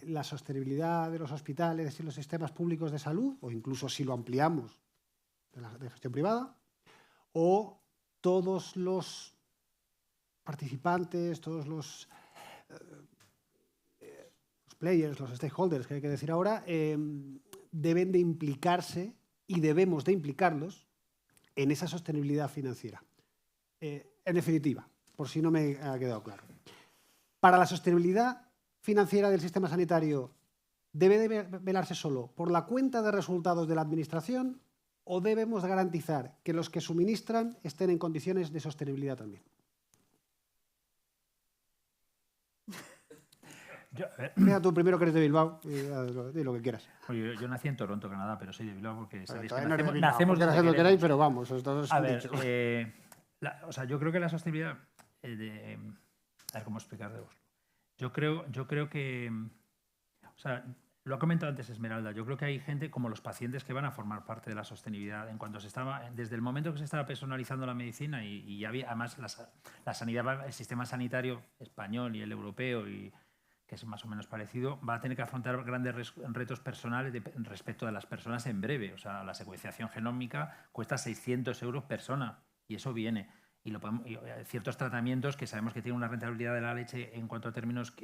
la sostenibilidad de los hospitales y los sistemas públicos de salud, o incluso si lo ampliamos de gestión privada, o todos los participantes, todos los players, los stakeholders, que hay que decir ahora, deben de implicarse y debemos de implicarlos en esa sostenibilidad financiera. En definitiva, por si no me ha quedado claro. Para la sostenibilidad financiera del sistema sanitario, ¿debe de velarse solo por la cuenta de resultados de la administración o debemos garantizar que los que suministran estén en condiciones de sostenibilidad también? Mira tú primero que eres de Bilbao, di lo que quieras. Oye, yo nací en Toronto, Canadá, pero soy de Bilbao porque sabéis que nacemos donde lo queráis, pero vamos. A ver, o sea, yo creo que la sostenibilidad... a ver cómo explicarlo. Yo creo que... O sea, lo ha comentado antes Esmeralda. Yo creo que hay gente como los pacientes que van a formar parte de la sostenibilidad. En cuanto desde el momento que se estaba personalizando la medicina y había, además la sanidad, el sistema sanitario español y el europeo, que es más o menos parecido, va a tener que afrontar grandes retos personales respecto a las personas en breve. O sea, la secuenciación genómica cuesta 600 euros persona y eso viene. Y ciertos tratamientos que sabemos que tienen una rentabilidad de la leche en cuanto a términos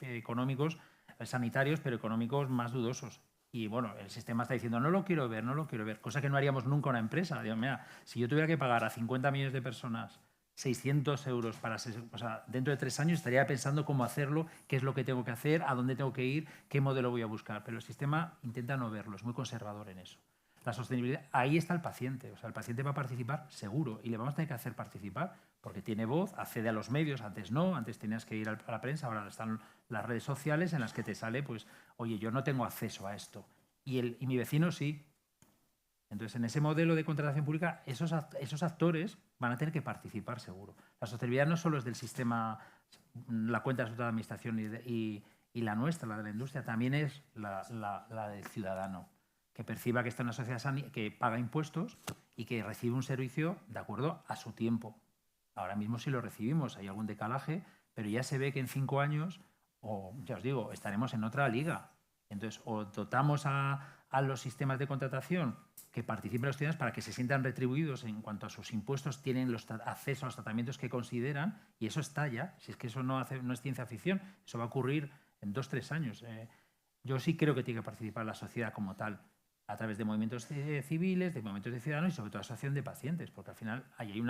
económicos, sanitarios, pero económicos más dudosos. Y bueno, el sistema está diciendo, no lo quiero ver, cosa que no haríamos nunca una empresa. Digo, mira, si yo tuviera que pagar a 50 millones de personas 600 euros para... O sea, dentro de 3 años estaría pensando cómo hacerlo, qué es lo que tengo que hacer, a dónde tengo que ir, qué modelo voy a buscar. Pero el sistema intenta no verlo, es muy conservador en eso. La sostenibilidad, ahí está el paciente. O sea, el paciente va a participar seguro y le vamos a tener que hacer participar porque tiene voz, accede a los medios. Antes no, antes tenías que ir a la prensa, ahora están las redes sociales en las que te sale, pues, oye, yo no tengo acceso a esto y mi vecino sí. Entonces, en ese modelo de contratación pública, esos actores van a tener que participar seguro. La sostenibilidad no solo es del sistema, la cuenta de resultados de administración y la nuestra, la de la industria, también es la del ciudadano, que perciba que está en una sociedad que paga impuestos y que recibe un servicio de acuerdo a su tiempo. Ahora mismo sí lo recibimos, hay algún decalaje, pero ya se ve que en 5 años, o ya os digo, estaremos en otra liga. Entonces, o dotamos a los sistemas de contratación que participen los ciudadanos para que se sientan retribuidos en cuanto a sus impuestos, tienen acceso a los tratamientos que consideran, y eso está ya. Si es que eso no es ciencia ficción, eso va a ocurrir en 2 o 3 años. Yo sí creo que tiene que participar la sociedad como tal, a través de movimientos civiles, de movimientos de ciudadanos y sobre todo asociación de pacientes, porque al final ahí hay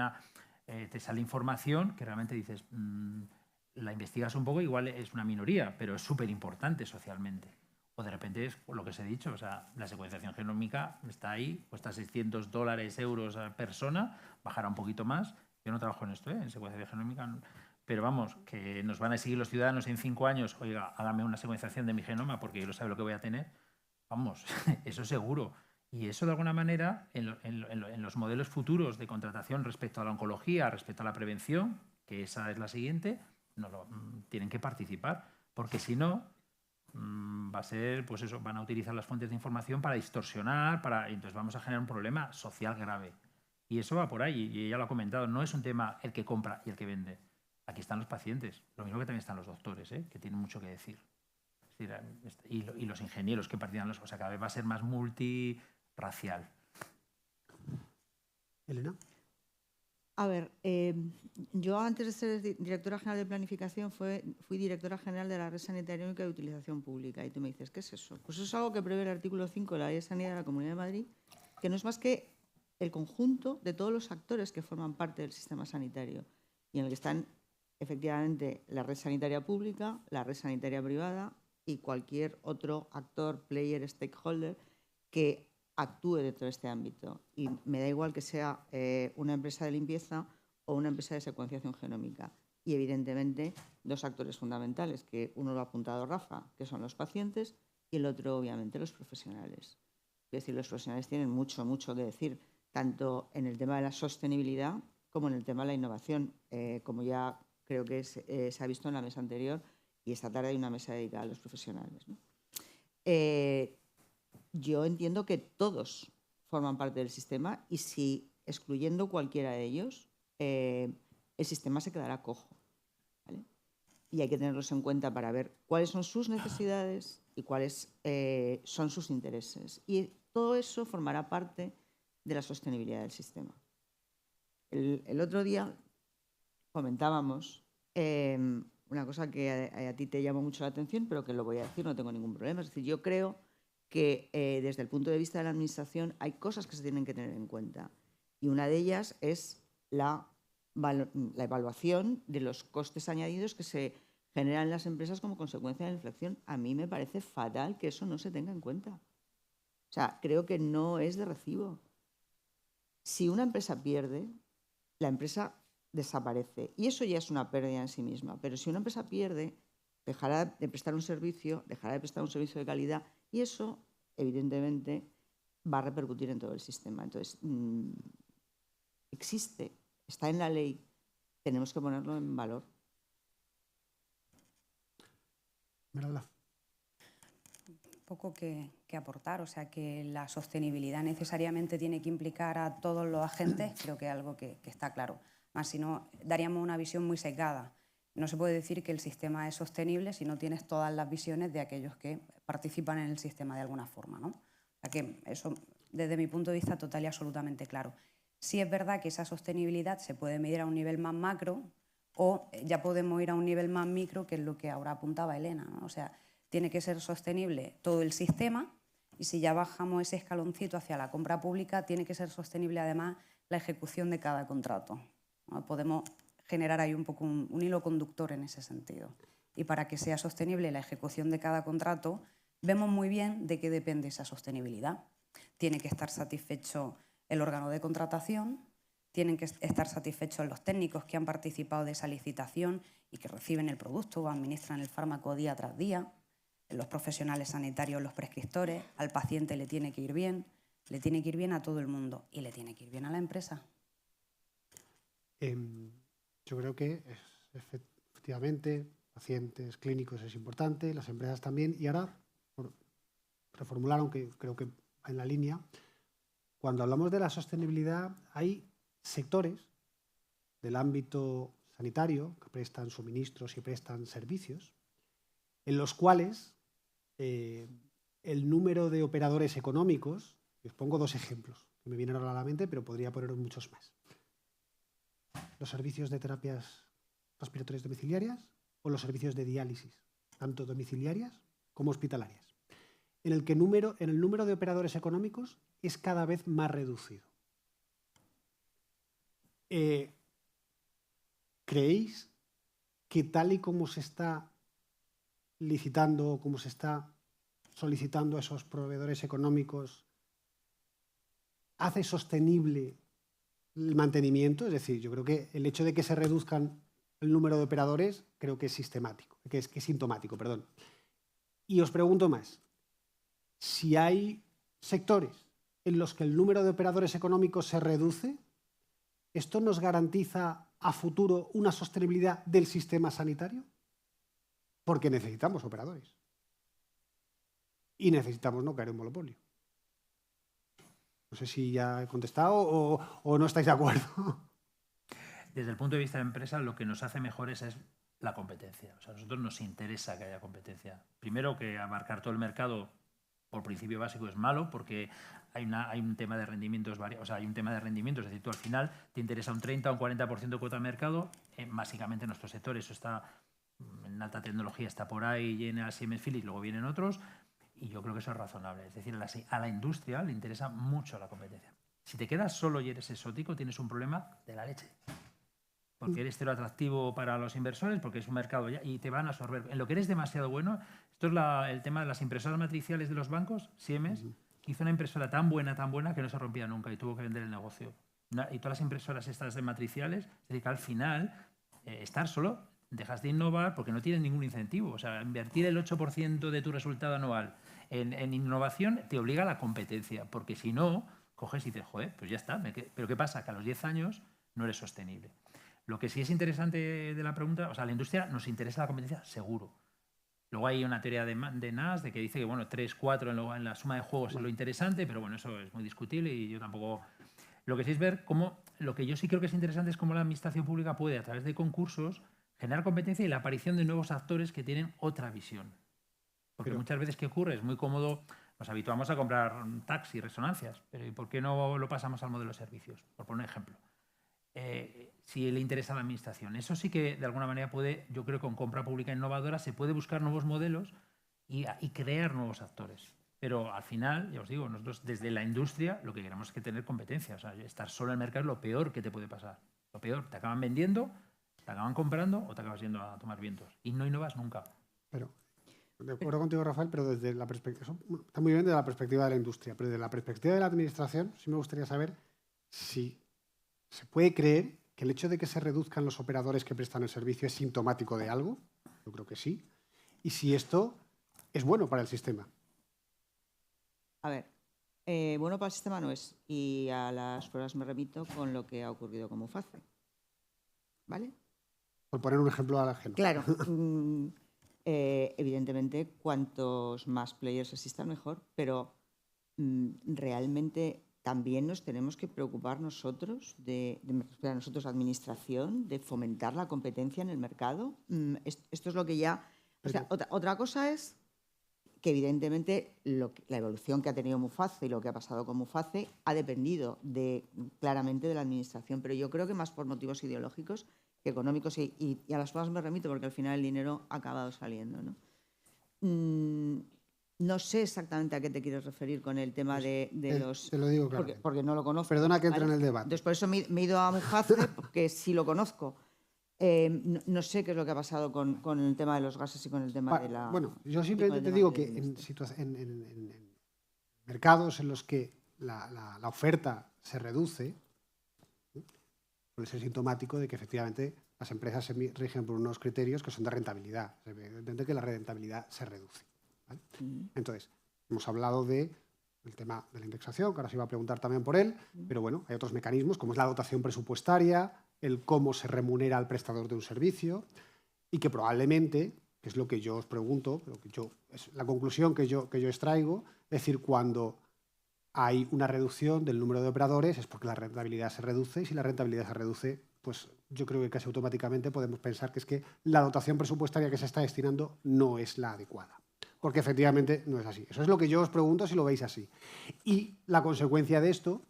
te sale información que realmente dices, la investigas un poco, igual es una minoría, pero es súper importante socialmente. O de repente es lo que os he dicho, o sea, la secuenciación genómica está ahí, cuesta $600, euros a persona, bajará un poquito más. Yo no trabajo en esto, en secuenciación genómica, pero vamos, que nos van a exigir los ciudadanos en 5 años, oiga, hágame una secuenciación de mi genoma porque yo no sé lo que voy a tener. Vamos, eso seguro. Y eso de alguna manera, en los modelos futuros de contratación respecto a la oncología, respecto a la prevención, que esa es la siguiente, tienen que participar, porque si no, va a ser, pues eso, van a utilizar las fuentes de información para distorsionar, entonces vamos a generar un problema social grave. Y eso va por ahí, y ella lo ha comentado, no es un tema el que compra y el que vende. Aquí están los pacientes, lo mismo que también están los doctores, que tienen mucho que decir. Y los ingenieros que participan, o sea, cada vez va a ser más multirracial. Elena. A ver, yo antes de ser directora general de planificación fui directora general de la Red Sanitaria Única de Utilización Pública. Y tú me dices, ¿qué es eso? Pues eso es algo que prevé el artículo 5 de la Ley de Sanidad de la Comunidad de Madrid, que no es más que el conjunto de todos los actores que forman parte del sistema sanitario y en el que están efectivamente la red sanitaria pública, la red sanitaria privada y cualquier otro actor, player, stakeholder que actúe dentro de este ámbito. Y me da igual que sea una empresa de limpieza o una empresa de secuenciación genómica. Y evidentemente 2 actores fundamentales, que uno lo ha apuntado Rafa, que son los pacientes, y el otro obviamente los profesionales. Es decir, los profesionales tienen mucho, mucho que decir, tanto en el tema de la sostenibilidad como en el tema de la innovación, como ya creo que se ha visto en la mesa anterior, y esta tarde hay una mesa dedicada a los profesionales, ¿no? Yo entiendo que todos forman parte del sistema y si excluyendo cualquiera de ellos, el sistema se quedará cojo, ¿vale? Y hay que tenerlos en cuenta para ver cuáles son sus necesidades y cuáles son sus intereses. Y todo eso formará parte de la sostenibilidad del sistema. El otro día comentábamos una cosa que a ti te llamó mucho la atención, pero que lo voy a decir, no tengo ningún problema. Es decir, yo creo que desde el punto de vista de la administración hay cosas que se tienen que tener en cuenta. Y una de ellas es la evaluación de los costes añadidos que se generan en las empresas como consecuencia de la inflación. A mí me parece fatal que eso no se tenga en cuenta. O sea, creo que no es de recibo. Si una empresa pierde, la empresa desaparece. Y eso ya es una pérdida en sí misma. Pero si una empresa pierde, dejará de prestar un servicio, dejará de prestar un servicio de calidad y eso, evidentemente, va a repercutir en todo el sistema. Entonces, existe, está en la ley, tenemos que ponerlo en valor. Mirala. Poco que aportar, o sea que la sostenibilidad necesariamente tiene que implicar a todos los agentes, creo que es algo que está claro. Más si no, daríamos una visión muy sesgada. No se puede decir que el sistema es sostenible si no tienes todas las visiones de aquellos que participan en el sistema de alguna forma, ¿no? O sea que eso, desde mi punto de vista, total y absolutamente claro. Sí es verdad que esa sostenibilidad se puede medir a un nivel más macro o ya podemos ir a un nivel más micro, que es lo que ahora apuntaba Elena, ¿no? O sea, tiene que ser sostenible todo el sistema y si ya bajamos ese escaloncito hacia la compra pública, tiene que ser sostenible además la ejecución de cada contrato. ¿no? Podemos generar ahí un poco un hilo conductor en ese sentido. Y para que sea sostenible la ejecución de cada contrato, vemos muy bien de qué depende esa sostenibilidad. Tiene que estar satisfecho el órgano de contratación, tienen que estar satisfechos los técnicos que han participado de esa licitación y que reciben el producto o administran el fármaco día tras día, los profesionales sanitarios, los prescriptores, al paciente le tiene que ir bien, le tiene que ir bien a todo el mundo y le tiene que ir bien a la empresa. Yo creo que efectivamente pacientes, clínicos es importante, las empresas también. Y ahora, por reformular, aunque creo que va en la línea, cuando hablamos de la sostenibilidad hay sectores del ámbito sanitario que prestan suministros y prestan servicios en los cuales el número de operadores económicos, os pongo 2 ejemplos que me vienen ahora a la mente, pero podría poner muchos más. Los servicios de terapias respiratorias domiciliarias o los servicios de diálisis, tanto domiciliarias como hospitalarias, en el número de operadores económicos es cada vez más reducido. ¿Creéis que tal y como se está licitando o como se está solicitando a esos proveedores económicos hace sostenible el mantenimiento? Es decir, yo creo que el hecho de que se reduzcan el número de operadores creo que es sistemático, que es sintomático, perdón. Y os pregunto más, si hay sectores en los que el número de operadores económicos se reduce, ¿esto nos garantiza a futuro una sostenibilidad del sistema sanitario? Porque necesitamos operadores. Y necesitamos no caer en monopolio. No sé si ya he contestado o no estáis de acuerdo. Desde el punto de vista de empresa, lo que nos hace mejores es la competencia. O sea, a nosotros nos interesa que haya competencia. Primero, que abarcar todo el mercado por principio básico es malo, porque hay un tema de rendimientos variados. O sea, hay un tema de rendimientos, es decir, tú al final te interesa un 30 o un 40% de cuota de mercado, básicamente en nuestro sector. Eso está en alta tecnología, está por ahí, General, Siemens, Philips, luego vienen otros, y yo creo que eso es razonable. Es decir, a la industria le interesa mucho la competencia. Si te quedas solo y eres exótico, tienes un problema de la leche. Porque eres cero atractivo para los inversores, porque es un mercado ya, y te van a absorber. En lo que eres demasiado bueno, esto es el tema de las impresoras matriciales de los bancos, Siemens, que hizo una impresora tan buena que no se rompía nunca y tuvo que vender el negocio. Y todas las impresoras estas de matriciales, es decir, que al final, estar solo, dejas de innovar porque no tienes ningún incentivo. O sea, invertir el 8% de tu resultado anual en innovación te obliga a la competencia, porque si no, coges y dices, joder, pues ya está. Pero ¿qué pasa? Que a los 10 años no eres sostenible. Lo que sí es interesante de la pregunta, o sea, a la industria nos interesa la competencia, seguro. Luego hay una teoría de NAS de que dice que, bueno, 3, 4 en la suma de juegos es lo interesante, pero bueno, eso es muy discutible y yo tampoco... Lo que sí es ver cómo, lo que yo sí creo que es interesante es cómo la administración pública puede, a través de concursos, generar competencia y la aparición de nuevos actores que tienen otra visión. Porque muchas veces, ¿qué ocurre? Es muy cómodo, nos habituamos a comprar taxis, resonancias, pero ¿y por qué no lo pasamos al modelo de servicios? Por poner un ejemplo. Si le interesa a la administración. Eso sí que de alguna manera puede, yo creo que con compra pública innovadora se puede buscar nuevos modelos y crear nuevos actores. Pero al final, ya os digo, nosotros desde la industria lo que queremos es que tener competencia. O sea, estar solo en el mercado es lo peor que te puede pasar. Lo peor, te acaban vendiendo, te acaban comprando o te acabas yendo a tomar vientos. Y no innovas nunca. Pero, de acuerdo contigo, Rafael, pero desde la perspectiva, está muy bien desde la perspectiva de la industria, pero desde la perspectiva de la administración sí me gustaría saber si se puede creer que el hecho de que se reduzcan los operadores que prestan el servicio es sintomático de algo. Yo creo que sí. Y si esto es bueno para el sistema. A ver, bueno para el sistema no es. Y a las pruebas me remito con lo que ha ocurrido con Muface. ¿Vale? Por poner un ejemplo ajeno. Claro. Evidentemente, cuantos más players existan, mejor. Pero realmente también nos tenemos que preocupar nosotros, nosotros, administración, de fomentar la competencia en el mercado. Esto es lo que ya... O sea, otra cosa es que evidentemente la evolución que ha tenido Muface y lo que ha pasado con Muface ha dependido claramente de la administración, pero yo creo que más por motivos ideológicos que económicos y a las cosas me remito porque al final el dinero ha acabado saliendo, ¿no? No sé exactamente a qué te quieres referir con el tema de los... Te lo digo claramente. Porque no lo conozco. Perdona que entre ¿vale? en el debate. Entonces, por eso me he ido a Muface, porque sí lo conozco. No sé qué es lo que ha pasado con el tema de los gases y con el tema de la... Bueno, yo simplemente te digo que en mercados en los que la oferta se reduce, puede ser sintomático de que efectivamente las empresas se rigen por unos criterios que son de rentabilidad. Se entiende que la rentabilidad se reduce. ¿Vale? Entonces, hemos hablado del tema de la indexación, que ahora se iba a preguntar también por él, pero bueno, hay otros mecanismos como es la dotación presupuestaria, el cómo se remunera al prestador de un servicio y que probablemente, que es lo que yo os pregunto, es la conclusión que yo extraigo, es decir, cuando hay una reducción del número de operadores es porque la rentabilidad se reduce y si la rentabilidad se reduce, pues yo creo que casi automáticamente podemos pensar que es que la dotación presupuestaria que se está destinando no es la adecuada. Porque efectivamente no es así. Eso es lo que yo os pregunto si lo veis así. Y la consecuencia de esto,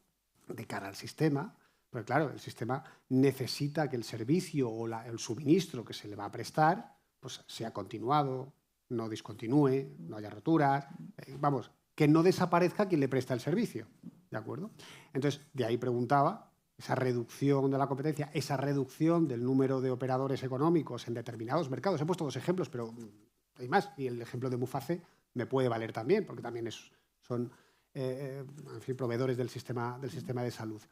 de cara al sistema, pues claro, el sistema necesita que el servicio o el suministro que se le va a prestar pues sea continuado, no discontinúe, no haya roturas, vamos, que no desaparezca quien le presta el servicio, ¿de acuerdo? Entonces, de ahí preguntaba, esa reducción de la competencia, esa reducción del número de operadores económicos en determinados mercados. He puesto dos ejemplos, pero hay más, y el ejemplo de Muface me puede valer también, porque también son en fin, proveedores del sistema de salud.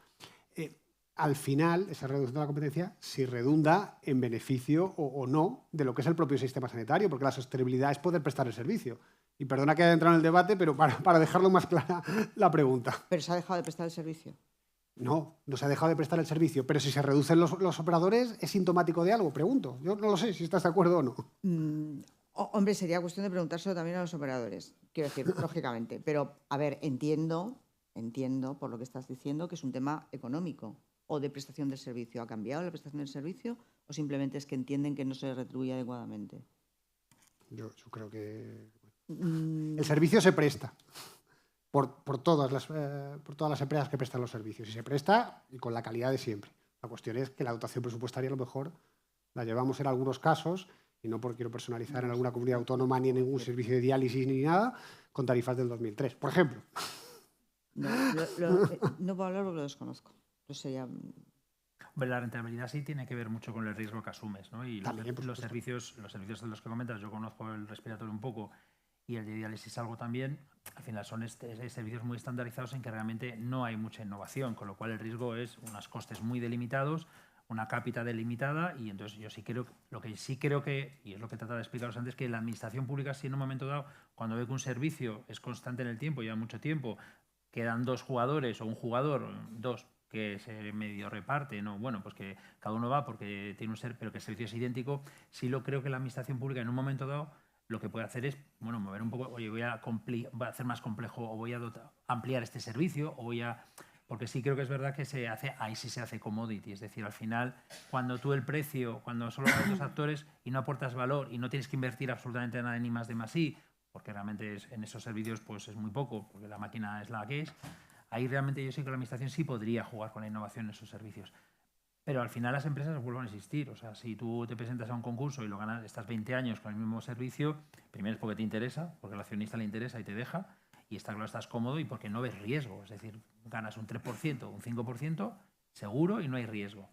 Al final, esa reducción de la competencia sí redunda en beneficio o no de lo que es el propio sistema sanitario, porque la sostenibilidad es poder prestar el servicio. Y perdona que haya entrado en el debate, pero para dejarlo más clara la pregunta. ¿Pero se ha dejado de prestar el servicio? No se ha dejado de prestar el servicio, pero si se reducen los operadores, ¿es sintomático de algo? Pregunto. Yo no lo sé si estás de acuerdo o no. Hombre, sería cuestión de preguntárselo también a los operadores, quiero decir, lógicamente. Pero, a ver, entiendo por lo que estás diciendo que es un tema económico o de prestación del servicio. ¿Ha cambiado la prestación del servicio o simplemente es que entienden que no se retribuye adecuadamente? Yo creo que el servicio se presta por todas las empresas que prestan los servicios. Y se presta y con la calidad de siempre. La cuestión es que la dotación presupuestaria a lo mejor la llevamos en algunos casos, y no porque quiero personalizar en alguna comunidad autónoma ni en ningún servicio de diálisis ni nada, con tarifas del 2003, por ejemplo. No puedo hablar porque lo desconozco. Pero sería... La rentabilidad sí tiene que ver mucho con el riesgo que asumes, ¿no? Y también, los servicios de los que comentas, yo conozco el respiratorio un poco y el de diálisis algo también, al final son servicios muy estandarizados en que realmente no hay mucha innovación, con lo cual el riesgo es unos costes muy delimitados, una cápita delimitada, y entonces yo sí creo, lo que sí creo que, y es lo que trataba de explicaros antes, que la administración pública sí en un momento dado, cuando ve que un servicio es constante en el tiempo, lleva mucho tiempo, quedan dos jugadores o un jugador, dos, que se medio reparte, no, bueno, pues que cada uno va porque tiene un ser, pero que el servicio es idéntico, sí lo creo que la administración pública en un momento dado lo que puede hacer es, bueno, mover un poco, oye, voy a hacer más complejo o voy a ampliar este servicio o voy a... Porque sí creo que es verdad que ahí sí se hace commodity, es decir, al final, cuando tú el precio, cuando solo hay dos actores y no aportas valor y no tienes que invertir absolutamente nada en I más D más I, porque realmente en esos servicios pues es muy poco, porque la máquina es la que es, ahí realmente yo sé que la administración sí podría jugar con la innovación en esos servicios. Pero al final las empresas vuelven a existir. O sea, si tú te presentas a un concurso y lo ganas, estás 20 años con el mismo servicio, primero es porque te interesa, porque al accionista le interesa y te deja, y está claro, estás cómodo y porque no ves riesgo. Es decir, ganas un 3%, un 5%, seguro y no hay riesgo.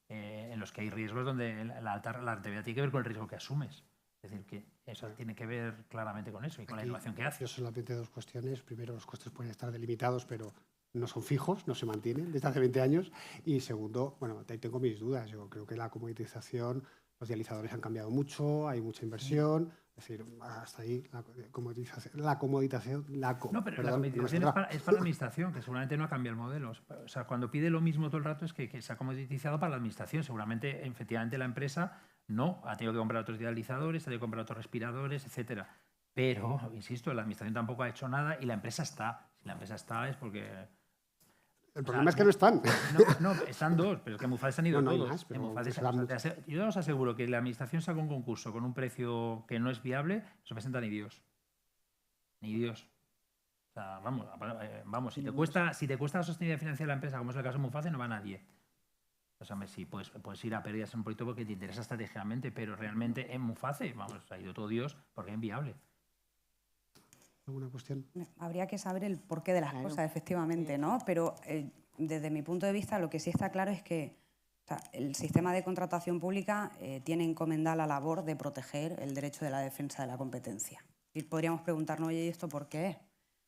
En los que hay riesgo es donde la rentabilidad tiene que ver con el riesgo que asumes. Es decir, que eso tiene que ver claramente con eso y con la innovación que hace. Yo solamente dos cuestiones. Primero, los costes pueden estar delimitados, pero no son fijos, no se mantienen desde hace 20 años. Y segundo, bueno, ahí tengo mis dudas. Yo creo que la comoditización, los dializadores han cambiado mucho, hay mucha inversión. Es decir, hasta ahí la comoditación... No, pero la comoditización es para la administración, que seguramente no ha cambiado el modelo. O sea, cuando pide lo mismo todo el rato es que se ha comoditizado para la administración. Seguramente, efectivamente, la empresa no ha tenido que comprar otros dializadores, ha tenido que comprar otros respiradores, etcétera. Pero, insisto, la administración tampoco ha hecho nada y la empresa está. Si la empresa está es porque... El problema es que no están. No, están dos, pero es que en Muface han ido no todos. Más, pero yo os aseguro que la administración saca un concurso con un precio que no es viable, se presenta ni Dios. Ni Dios. O sea, vamos, si te cuesta la sostenibilidad financiera de la empresa, como es el caso de Muface, no va nadie. O sea, sí, puedes ir a pérdidas en un proyecto porque te interesa estratégicamente, pero realmente en Muface, vamos, ha ido todo Dios porque es inviable. ¿Alguna cuestión? Habría que saber el porqué de las cosas, efectivamente, ¿no? Pero desde mi punto de vista lo que sí está claro es que el sistema de contratación pública tiene encomendada la labor de proteger el derecho de la defensa de la competencia. Y podríamos preguntarnos, oye, ¿y esto por qué es?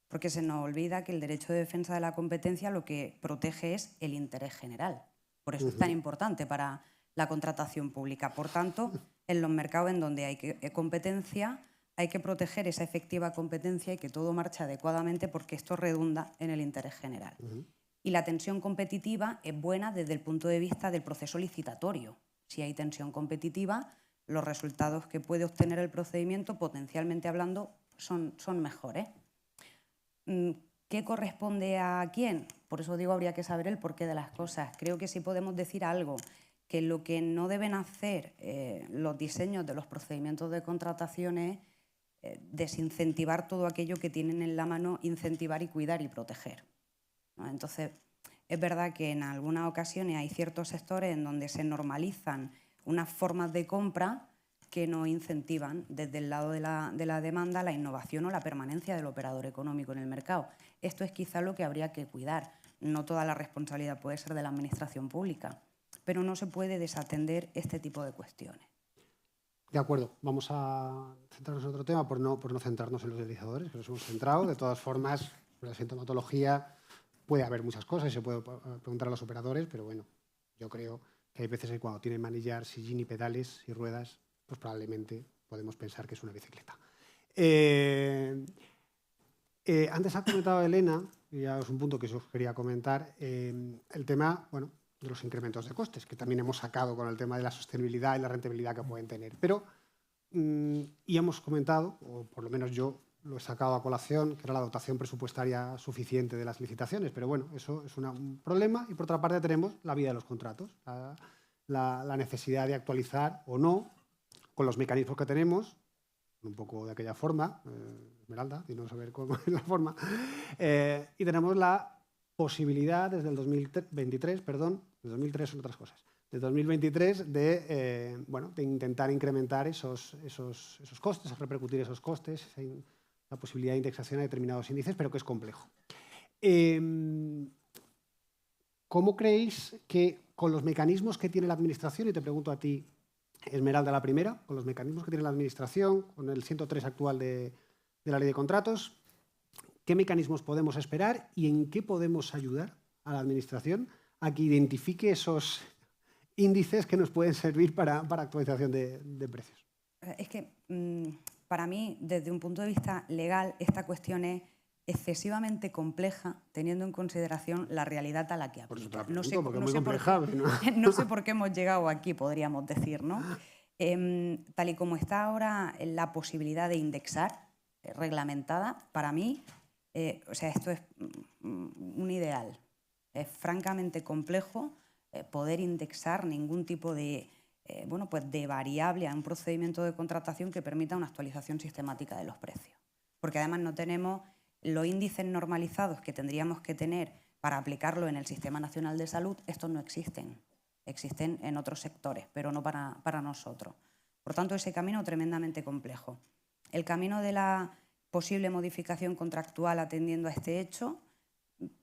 Porque se nos olvida que el derecho de defensa de la competencia lo que protege es el interés general. Por eso es tan importante para la contratación pública. Por tanto, en los mercados en donde hay competencia, hay que proteger esa efectiva competencia y que todo marche adecuadamente porque esto redunda en el interés general. Y la tensión competitiva es buena desde el punto de vista del proceso licitatorio. Si hay tensión competitiva, los resultados que puede obtener el procedimiento, potencialmente hablando, son mejores. ¿Qué corresponde a quién? Por eso digo, habría que saber el porqué de las cosas. Creo que sí podemos decir algo, que lo que no deben hacer los diseños de los procedimientos de contratación es desincentivar todo aquello que tienen en la mano incentivar y cuidar y proteger, ¿no? Entonces, es verdad que en algunas ocasiones hay ciertos sectores en donde se normalizan unas formas de compra que no incentivan desde el lado de la demanda la innovación o la permanencia del operador económico en el mercado. Esto es quizá lo que habría que cuidar. No toda la responsabilidad puede ser de la administración pública, pero no se puede desatender este tipo de cuestiones. De acuerdo, vamos a centrarnos en otro tema por no centrarnos en los deslizadores, que nos hemos centrado. De todas formas, en la sintomatología puede haber muchas cosas y se puede preguntar a los operadores, pero bueno, yo creo que hay veces que cuando tienen manillar, sillín y pedales y ruedas, pues probablemente podemos pensar que es una bicicleta. Antes ha comentado Elena, y ya es un punto que os quería comentar, el tema, bueno, de los incrementos de costes, que también hemos sacado con el tema de la sostenibilidad y la rentabilidad que pueden tener. Pero, y hemos comentado, o por lo menos yo lo he sacado a colación, que era la dotación presupuestaria suficiente de las licitaciones, pero bueno, eso es un problema. Y por otra parte tenemos la vida de los contratos, la necesidad de actualizar o no con los mecanismos que tenemos, un poco de aquella forma, Esmeralda, y no saber cómo es la forma, y tenemos la posibilidad desde el 2023, perdón, de 2003 son otras cosas, de 2023 de intentar incrementar esos costes, repercutir esos costes, la posibilidad de indexación a determinados índices, pero que es complejo. ¿Cómo creéis que con los mecanismos que tiene la Administración, y te pregunto a ti, Esmeralda, la primera, con los mecanismos que tiene la Administración, con el 103 actual de la Ley de Contratos, ¿qué mecanismos podemos esperar y en qué podemos ayudar a la Administración a que identifique esos índices que nos pueden servir para actualización de precios? Es que para mí, desde un punto de vista legal, esta cuestión es excesivamente compleja teniendo en consideración la realidad a la que aplica. No sé por qué hemos llegado aquí, podríamos decir, ¿no? Tal y como está ahora la posibilidad de indexar reglamentada, para mí, esto es un ideal. Es francamente complejo poder indexar ningún tipo de variable a un procedimiento de contratación que permita una actualización sistemática de los precios. Porque además no tenemos los índices normalizados que tendríamos que tener para aplicarlo en el Sistema Nacional de Salud. Estos no existen. Existen en otros sectores, pero no para nosotros. Por tanto, ese camino tremendamente complejo. El camino de la posible modificación contractual atendiendo a este hecho,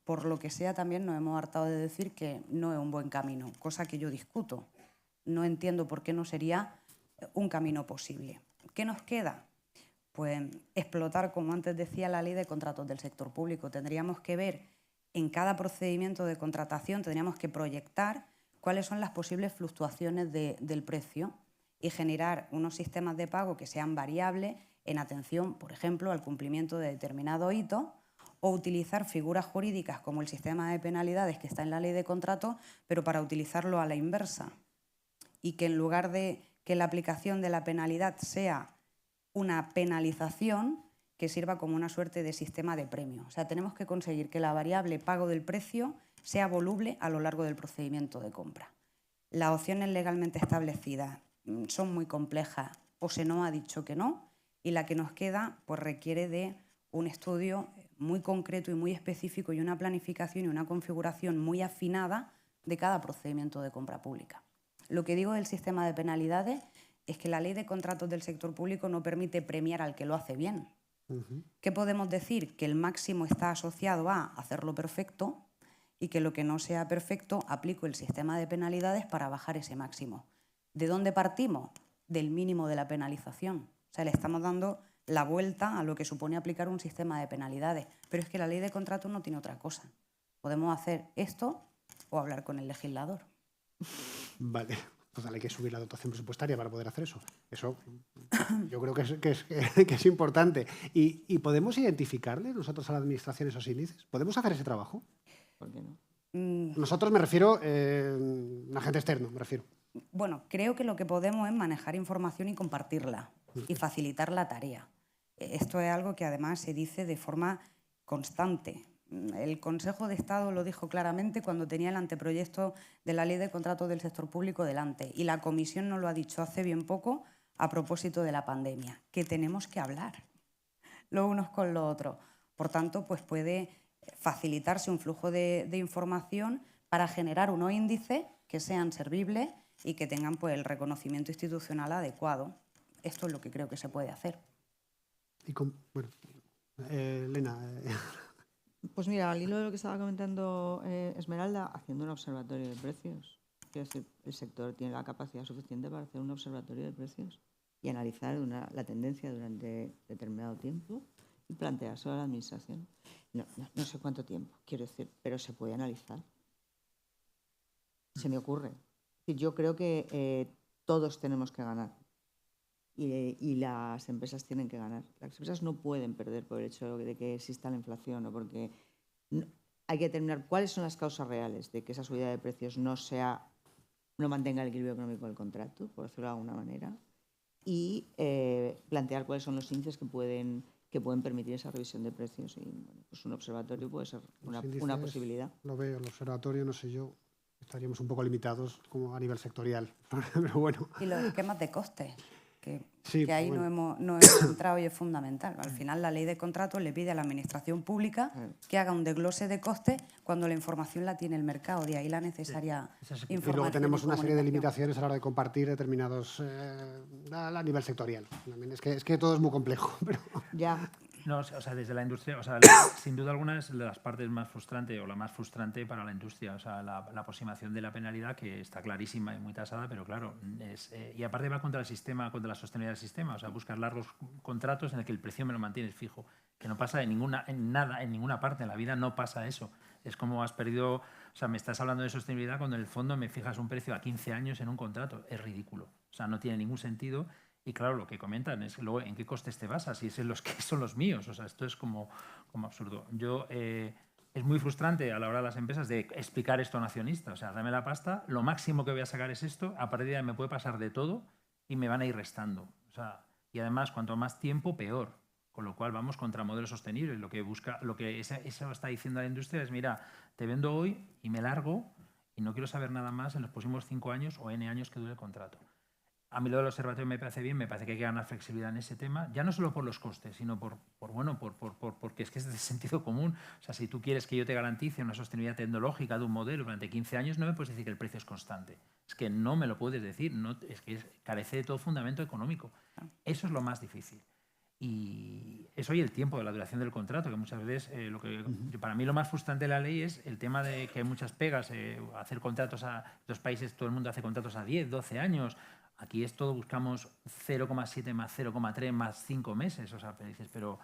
por lo que sea, también nos hemos hartado de decir que no es un buen camino, cosa que yo discuto. No entiendo por qué no sería un camino posible. ¿Qué nos queda? Pues explotar, como antes decía, la Ley de Contratos del sector público. Tendríamos que ver en cada procedimiento de contratación, tendríamos que proyectar cuáles son las posibles fluctuaciones del precio y generar unos sistemas de pago que sean variables en atención, por ejemplo, al cumplimiento de determinados hitos, o utilizar figuras jurídicas como el sistema de penalidades que está en la Ley de Contratos, pero para utilizarlo a la inversa. Y que en lugar de que la aplicación de la penalidad sea una penalización, que sirva como una suerte de sistema de premio. O sea, tenemos que conseguir que la variable pago del precio sea voluble a lo largo del procedimiento de compra. Las opciones legalmente establecidas son muy complejas, o se nos ha dicho que no, y la que nos queda pues requiere de un estudio muy concreto y muy específico y una planificación y una configuración muy afinada de cada procedimiento de compra pública. Lo que digo del sistema de penalidades es que la Ley de Contratos del sector público no permite premiar al que lo hace bien, ¿Qué podemos decir? Que el máximo está asociado a hacerlo perfecto y que lo que no sea perfecto aplico el sistema de penalidades para bajar ese máximo. ¿De dónde partimos? Del mínimo de la penalización. O sea, le estamos dando la vuelta a lo que supone aplicar un sistema de penalidades. Pero es que la ley de contratos no tiene otra cosa. Podemos hacer esto o hablar con el legislador. Vale. Pues hay que subir la dotación presupuestaria para poder hacer eso. Eso yo creo que es importante. ¿Y podemos identificarle nosotros a la Administración esos índices? ¿Podemos hacer ese trabajo? ¿Por qué no? Nosotros me refiero, un agente externo, me refiero. Bueno, creo que lo que podemos es manejar información y compartirla y facilitar la tarea. Esto es algo que además se dice de forma constante. El Consejo de Estado lo dijo claramente cuando tenía el anteproyecto de la Ley de Contratos del Sector Público delante, y la Comisión nos lo ha dicho hace bien poco a propósito de la pandemia, que tenemos que hablar los unos con los otros. Por tanto, pues puede facilitarse un flujo de información para generar unos índices que sean servibles y que tengan pues el reconocimiento institucional adecuado. Esto es lo que creo que se puede hacer. Y bueno, Elena. Pues mira, al hilo de lo que estaba comentando Esmeralda, haciendo un observatorio de precios. Quiero decir, el sector tiene la capacidad suficiente para hacer un observatorio de precios y analizar la tendencia durante determinado tiempo y planteárselo a la Administración. No sé cuánto tiempo, quiero decir, pero se puede analizar. Se me ocurre. Yo creo que todos tenemos que ganar y las empresas tienen que ganar. Las empresas no pueden perder por el hecho de que exista la inflación o porque hay que determinar cuáles son las causas reales de que esa subida de precios no mantenga el equilibrio económico del contrato, por decirlo de alguna manera, y plantear cuáles son los índices que pueden permitir esa revisión de precios. Y bueno, pues un observatorio puede ser una posibilidad. Lo veo, el observatorio, no sé yo, estaríamos un poco limitados como a nivel sectorial, pero bueno. Y los esquemas de coste, sí, que ahí bueno. no hemos entrado y es fundamental. Al final la ley de contratos le pide a la Administración Pública que haga un desglose de costes cuando la información la tiene el mercado, de ahí la necesaria información. Y luego tenemos una serie de limitaciones a la hora de compartir determinados a nivel sectorial. Es que todo es muy complejo. Pero... Ya. No, o sea, desde la industria, o sea, sin duda alguna es de las partes más frustrantes o la más frustrante para la industria, o sea, la aproximación de la penalidad, que está clarísima y muy tasada, pero claro, y aparte va contra el sistema, contra la sostenibilidad del sistema, o sea, buscar largos contratos en el que el precio me lo mantienes fijo, que no pasa en ninguna parte en la vida no pasa eso. Es como has perdido, o sea, me estás hablando de sostenibilidad cuando en el fondo me fijas un precio a 15 años en un contrato, es ridículo, o sea, no tiene ningún sentido. Y claro, lo que comentan es luego en qué costes te basas, si es en los que son los míos. O sea, esto es como absurdo. Es muy frustrante a la hora de las empresas de explicar esto a un accionista. O sea, dame la pasta, lo máximo que voy a sacar es esto, a partir de ahí me puede pasar de todo y me van a ir restando. O sea, y además, cuanto más tiempo, peor. Con lo cual vamos contra modelos sostenibles. Lo que eso está diciendo la industria es, mira, te vendo hoy y me largo y no quiero saber nada más en los próximos 5 años o N años que dure el contrato. A mí lo del observatorio me parece bien, me parece que hay que ganar flexibilidad en ese tema, ya no solo por los costes, sino porque es que es de sentido común. O sea, si tú quieres que yo te garantice una sostenibilidad tecnológica de un modelo durante 15 años, no me puedes decir que el precio es constante. Es que no me lo puedes decir, es que carece de todo fundamento económico. Eso es lo más difícil. Y eso y el tiempo de la duración del contrato, que muchas veces para mí lo más frustrante de la ley es el tema de que hay muchas pegas, hacer contratos a los países, todo el mundo hace contratos a 10, 12 años. Aquí es todo, buscamos 0,7 más 0,3 más 5 meses. O sea, dices, pero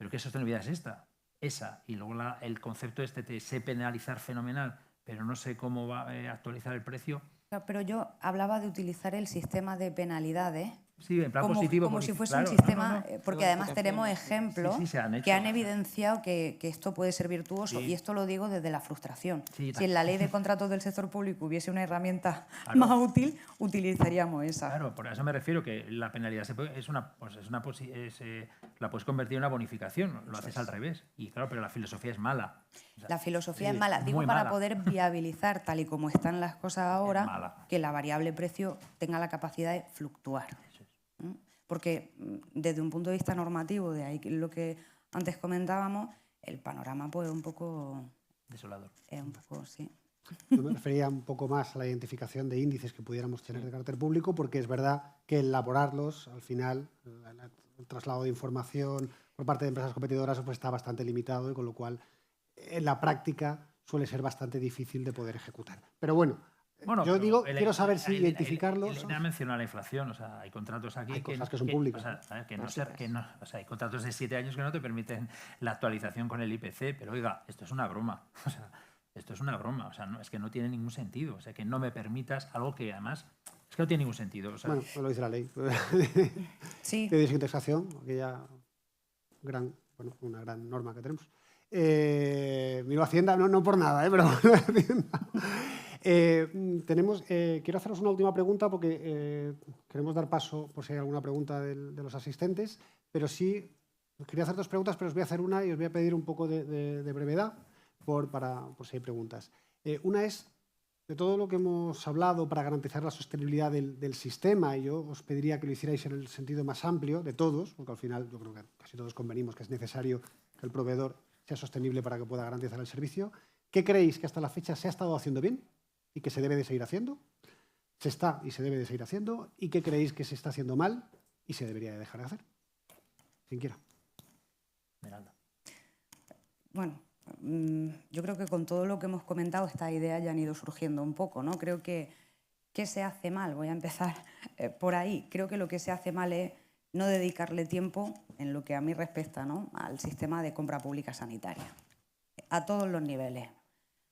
¿qué sostenibilidad es esta? Esa. Y luego el concepto sé penalizar fenomenal, pero no sé cómo va a actualizar el precio. Pero yo hablaba de utilizar el sistema de penalidades. Sí, en plan positivo. Como si fuese claro, un sistema, no. porque además tenemos ejemplos que han evidenciado que esto puede ser virtuoso, y esto lo digo desde la frustración. Si en la ley de contratos del sector público hubiese una herramienta más útil, utilizaríamos esa. Claro, por eso me refiero que la penalidad la puedes convertir en una bonificación, lo haces al revés. Y claro, pero la filosofía es mala. O sea, la filosofía es mala. Digo, para poder viabilizar, tal y como están las cosas ahora, que la variable precio tenga la capacidad de fluctuar. Porque desde un punto de vista normativo, de ahí lo que antes comentábamos, el panorama pues es un poco... desolador. Es un poco, sí. Yo me refería un poco más a la identificación de índices que pudiéramos tener de carácter público, porque es verdad que elaborarlos, al final, el traslado de información, por parte de empresas competidoras pues está bastante limitado y con lo cual en la práctica suele ser bastante difícil de poder ejecutar. Pero bueno, yo digo, quiero saber si identificarlos. Elena ha mencionado la inflación, o sea, hay contratos aquí hay cosas que son públicas. Hay contratos de 7 años que no te permiten la actualización con el IPC, pero oiga, esto es una broma. O sea, esto es una broma, o sea, no, es que no tiene ningún sentido, o sea, que no me permitas algo que además es que no tiene ningún sentido. O sea, bueno, pues lo dice la ley. Sí. De indexación, aquella una gran norma que tenemos. Miro Hacienda, no por nada, pero quiero haceros una última pregunta porque queremos dar paso por si hay alguna pregunta de los asistentes, pero sí, quería hacer 2 preguntas, pero os voy a hacer una y os voy a pedir un poco de brevedad por si hay preguntas. Una es, de todo lo que hemos hablado para garantizar la sostenibilidad del sistema, y yo os pediría que lo hicierais en el sentido más amplio de todos, porque al final yo creo que casi todos convenimos que es necesario que el proveedor sea sostenible para que pueda garantizar el servicio. ¿Qué creéis que hasta la fecha se ha estado haciendo bien y que se debe de seguir haciendo? ¿Se está y se debe de seguir haciendo? ¿Y qué creéis que se está haciendo mal y se debería de dejar de hacer? Quien quiera. Miranda. Bueno, yo creo que con todo lo que hemos comentado, estas ideas ya han ido surgiendo un poco, ¿no? Creo que ¿qué se hace mal? Voy a empezar por ahí. Creo que lo que se hace mal es no dedicarle tiempo, en lo que a mí respecta, ¿no?, al sistema de compra pública sanitaria, a todos los niveles,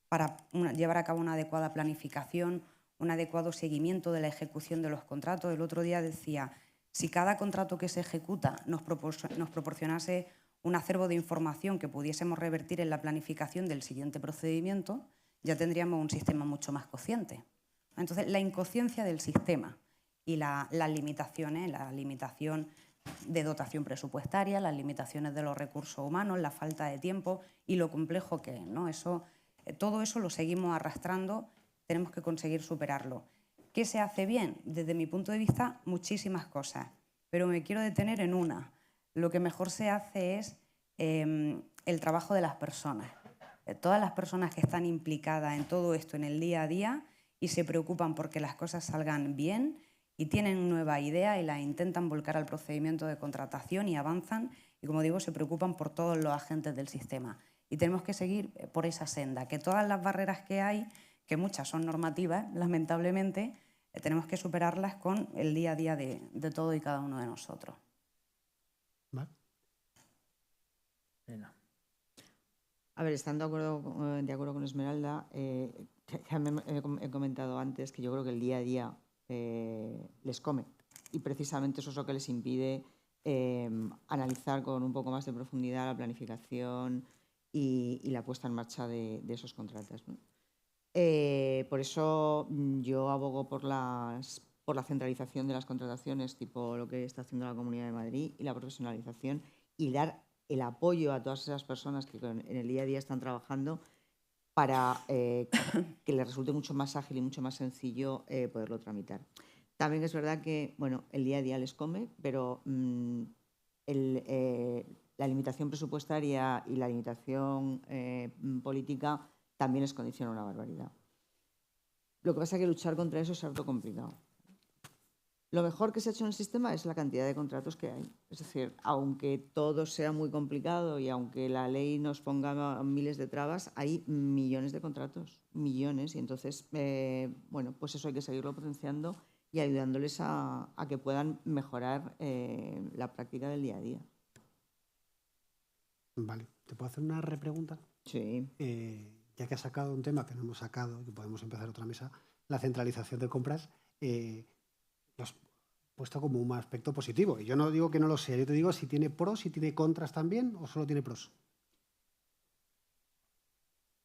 para llevar a cabo una adecuada planificación, un adecuado seguimiento de la ejecución de los contratos. El otro día decía, si cada contrato que se ejecuta nos proporcionase un acervo de información que pudiésemos revertir en la planificación del siguiente procedimiento, ya tendríamos un sistema mucho más consciente. Entonces, la inconsciencia del sistema y las limitaciones, la limitación de dotación presupuestaria, las limitaciones de los recursos humanos, la falta de tiempo y lo complejo que es, ¿no? Todo eso lo seguimos arrastrando, tenemos que conseguir superarlo. ¿Qué se hace bien? Desde mi punto de vista, muchísimas cosas, pero me quiero detener en una. Lo que mejor se hace es el trabajo de las personas. Todas las personas que están implicadas en todo esto en el día a día y se preocupan porque las cosas salgan bien y tienen nueva idea y la intentan volcar al procedimiento de contratación y avanzan y, como digo, se preocupan por todos los agentes del sistema. Y tenemos que seguir por esa senda, que todas las barreras que hay, que muchas son normativas, lamentablemente, tenemos que superarlas con el día a día de todo y cada uno de nosotros. ¿Vale? A ver, estando de acuerdo con Esmeralda, he comentado antes que yo creo que el día a día les come y precisamente eso es lo que les impide analizar con un poco más de profundidad la planificación y la puesta en marcha de esos contratos, ¿no? Por eso yo abogo por la centralización de las contrataciones, tipo lo que está haciendo la Comunidad de Madrid, y la profesionalización y dar el apoyo a todas esas personas que en el día a día están trabajando para que les resulte mucho más ágil y mucho más sencillo poderlo tramitar. También es verdad que el día a día les come, pero la limitación presupuestaria y la limitación política también les condiciona una barbaridad. Lo que pasa es que luchar contra eso es harto complicado. Lo mejor que se ha hecho en el sistema es la cantidad de contratos que hay. Es decir, aunque todo sea muy complicado y aunque la ley nos ponga miles de trabas, hay millones de contratos, millones. Y entonces, pues eso hay que seguirlo potenciando y ayudándoles a que puedan mejorar la práctica del día a día. Vale. ¿Te puedo hacer una repregunta? Sí. Ya que has sacado un tema que no hemos sacado, que podemos empezar otra mesa, la centralización de compras, lo has puesto como un aspecto positivo. Y yo no digo que no lo sea, yo te digo si tiene pros, si tiene contras también, o solo tiene pros.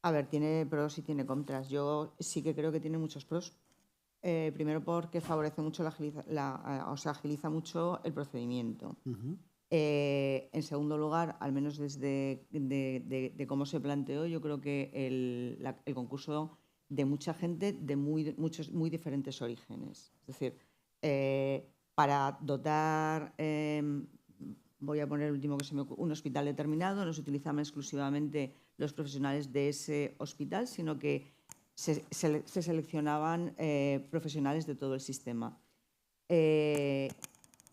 A ver, tiene pros y tiene contras. Yo sí que creo que tiene muchos pros. Primero porque favorece mucho agiliza mucho el procedimiento. Uh-huh. En segundo lugar, al menos desde de cómo se planteó, yo creo que el concurso de mucha gente de muy diferentes orígenes. Es decir, para dotar, voy a poner el último que se me ocurre, un hospital determinado, no se utilizaban exclusivamente los profesionales de ese hospital, sino que se seleccionaban profesionales de todo el sistema.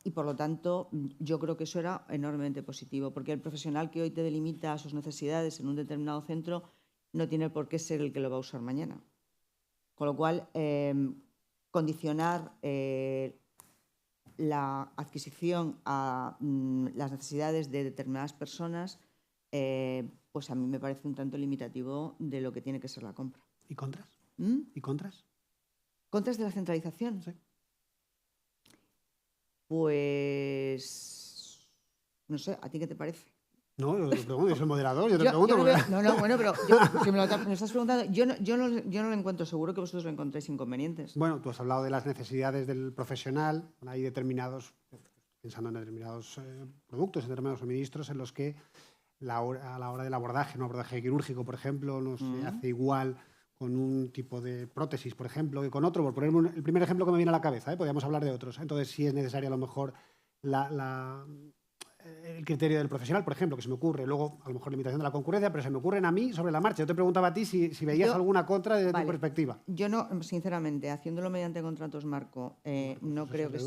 Y por lo tanto, yo creo que eso era enormemente positivo, porque el profesional que hoy te delimita sus necesidades en un determinado centro no tiene por qué ser el que lo va a usar mañana. Con lo cual, condicionar la adquisición a las necesidades de determinadas personas, pues a mí me parece un tanto limitativo de lo que tiene que ser la compra. ¿Y contras? ¿Mm? ¿Y contras? ¿Contras de la centralización? Sí. Pues no sé, ¿a ti qué te parece? No, yo te pregunto, yo soy el moderador, yo te pregunto. Bueno, pero si me lo estás preguntando, yo no lo encuentro, seguro que vosotros lo encontráis inconvenientes. Bueno, tú has hablado de las necesidades del profesional. Hay determinados, pensando en determinados productos, en determinados suministros, en los que a la hora del abordaje, un abordaje quirúrgico, por ejemplo, no se hace igual con un tipo de prótesis, por ejemplo, que con otro. Por poner el primer ejemplo que me viene a la cabeza, podríamos hablar de otros. Entonces, sí es necesario a lo mejor el criterio del profesional, por ejemplo, que se me ocurre. Luego, a lo mejor, limitación de la concurrencia, pero se me ocurren a mí sobre la marcha. Yo te preguntaba a ti si veías alguna contra desde tu perspectiva. Yo no, sinceramente, haciéndolo mediante contratos marco, no creo que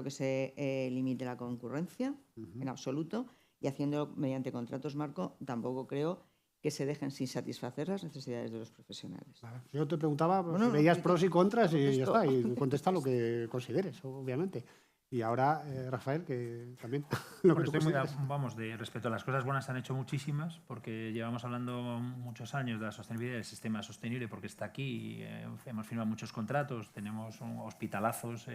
se limite la concurrencia, en absoluto, y haciéndolo mediante contratos marco tampoco creo que se dejen sin satisfacer las necesidades de los profesionales. Vale. Yo te preguntaba si veías pros y contras y ya está, y contesta lo que consideres, obviamente. Y ahora, Rafael, que también lo que tú consideres. De respecto a las cosas buenas, se han hecho muchísimas, porque llevamos hablando muchos años de la sostenibilidad del sistema sostenible, porque está aquí, hemos firmado muchos contratos, tenemos hospitalazos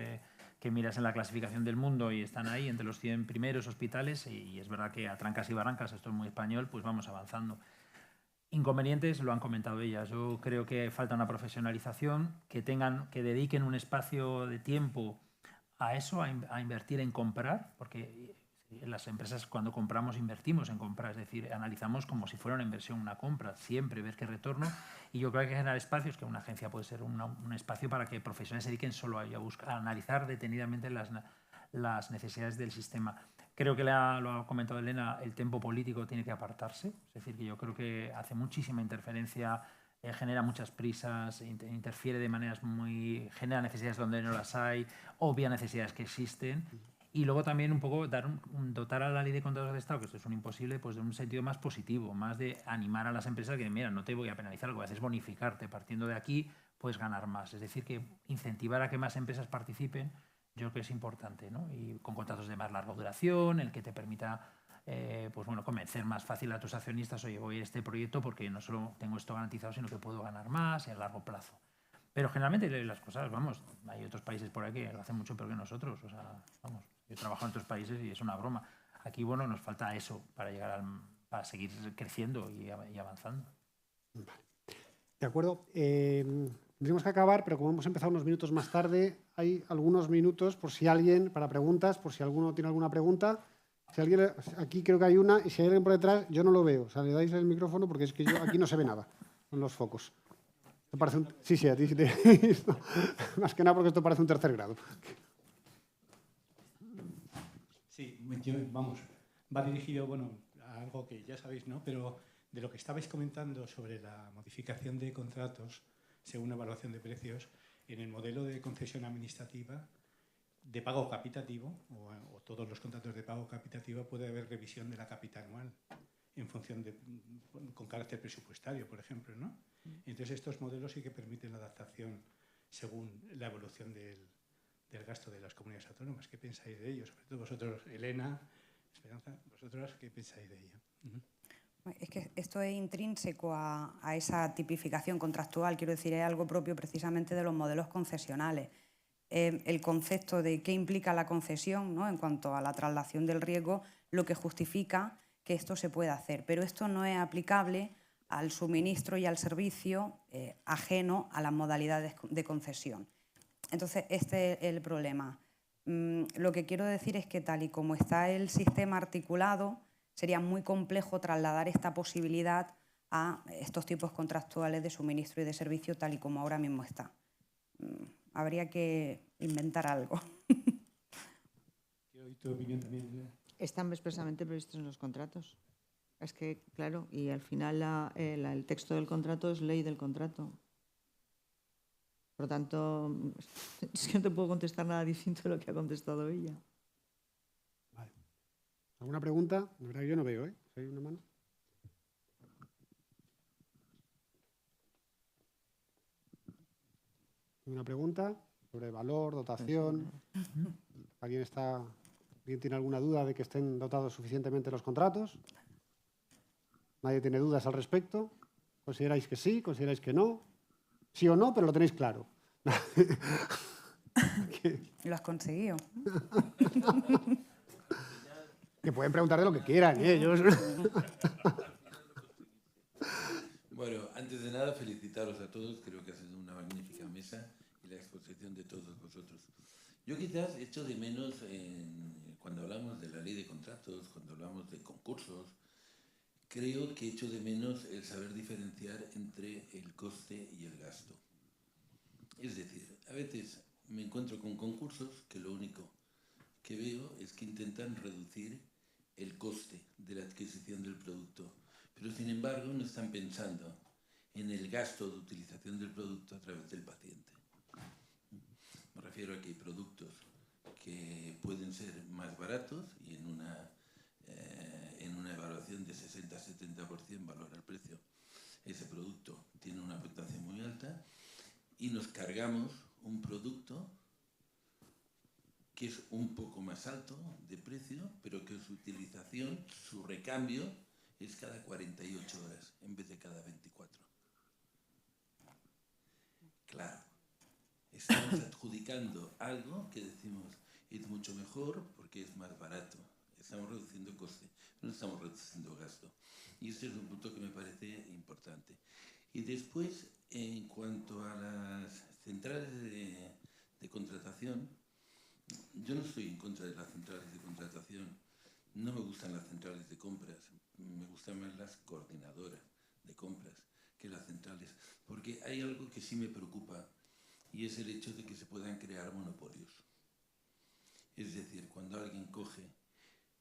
que miras en la clasificación del mundo y están ahí entre los 100 primeros hospitales, y es verdad que a trancas y barrancas, esto es muy español, pues vamos avanzando. Inconvenientes, lo han comentado ellas. Yo creo que falta una profesionalización, que dediquen un espacio de tiempo a eso, a invertir en comprar, porque en las empresas cuando compramos invertimos en comprar, es decir, analizamos como si fuera una inversión, una compra, siempre ver qué retorno, y yo creo que hay que generar espacios, que una agencia puede ser un espacio para que profesionales se dediquen solo a analizar detenidamente las necesidades del sistema. Creo que lo ha comentado Elena, el tempo político tiene que apartarse, es decir, que yo creo que hace muchísima interferencia, genera muchas prisas, interfiere de maneras genera necesidades donde no las hay, obvia necesidades que existen, y luego también un poco dotar a la ley de contratos de Estado, que esto es un imposible, pues de un sentido más positivo, más de animar a las empresas que, mira, no te voy a penalizar, lo que voy a hacer es bonificarte, partiendo de aquí puedes ganar más, es decir, que incentivar a que más empresas participen, yo creo que es importante, ¿no? Y con contratos de más larga duración, el que te permita convencer más fácil a tus accionistas, oye, voy a este proyecto porque no solo tengo esto garantizado, sino que puedo ganar más y a largo plazo. Pero generalmente las cosas, hay otros países por ahí que lo hacen mucho peor que nosotros. O sea, yo trabajo en otros países y es una broma. Aquí, nos falta eso para para seguir creciendo y avanzando. Vale. De acuerdo. Tendríamos que acabar, pero como hemos empezado unos minutos más tarde, hay algunos minutos para preguntas, por si alguno tiene alguna pregunta. Si alguien, aquí creo que hay una, y si hay alguien por detrás, yo no lo veo. O sea, le dais el micrófono porque es que aquí no se ve nada con los focos. ¿Te parece sí, a ti sí te he visto. Más que nada porque esto parece un tercer grado. Sí, va dirigido, a algo que ya sabéis, ¿no? Pero de lo que estabais comentando sobre la modificación de contratos según evaluación de precios, en el modelo de concesión administrativa de pago capitativo, o todos los contratos de pago capitativo, puede haber revisión de la capita anual en función con carácter presupuestario, por ejemplo, ¿no? Entonces, estos modelos sí que permiten la adaptación según la evolución del gasto de las comunidades autónomas. ¿Qué pensáis de ello? Sobre todo vosotros, Elena, Esperanza, vosotros, ¿qué pensáis de ello? Es que esto es intrínseco a esa tipificación contractual, quiero decir, es algo propio precisamente de los modelos concesionales. El concepto de qué implica la concesión, ¿no? En cuanto a la traslación del riesgo, lo que justifica que esto se pueda hacer. Pero esto no es aplicable al suministro y al servicio ajeno a las modalidades de concesión. Entonces, este es el problema. Lo que quiero decir es que tal y como está el sistema articulado, sería muy complejo trasladar esta posibilidad a estos tipos contractuales de suministro y de servicio tal y como ahora mismo está. Habría que inventar algo. ¿Tu opinión también? Están expresamente previstos en los contratos. Es que, claro, y al final el texto del contrato es ley del contrato. Por lo tanto, es que no te puedo contestar nada distinto de lo que ha contestado ella. Vale. ¿Alguna pregunta? De verdad que yo no veo, ¿eh? ¿Hay una mano? ¿Una pregunta sobre valor, dotación? ¿Alguien tiene alguna duda de que estén dotados suficientemente los contratos? ¿Nadie tiene dudas al respecto? ¿Consideráis que sí? ¿Consideráis que no? Sí o no, pero lo tenéis claro. Lo has conseguido. Que pueden preguntar de lo que quieran, ellos. Bueno, antes de nada, felicitaros a todos. Creo que ha sido una magnífica mesa y la exposición de todos vosotros. Yo quizás echo de menos, cuando hablamos de la ley de contratos, cuando hablamos de concursos, creo que echo de menos el saber diferenciar entre el coste y el gasto. Es decir, a veces me encuentro con concursos que lo único que veo es que intentan reducir el coste de la adquisición del producto, pero sin embargo no están pensando en el gasto de utilización del producto a través del paciente. Me refiero a que hay productos que pueden ser más baratos y en una evaluación de 60-70% valor al precio, ese producto tiene una puntuación muy alta y nos cargamos un producto que es un poco más alto de precio, pero que su utilización, su recambio, es cada 48 horas en vez de cada 24. Claro, estamos adjudicando algo que decimos es mucho mejor porque es más barato. Estamos reduciendo coste, no estamos reduciendo gasto. Y este es un punto que me parece importante. Y después, en cuanto a las centrales de contratación, yo no estoy en contra de las centrales de contratación. No me gustan las centrales de compras. Me gustan más las coordinadoras de compras que las centrales. Porque hay algo que sí me preocupa y es el hecho de que se puedan crear monopolios. Es decir, cuando alguien coge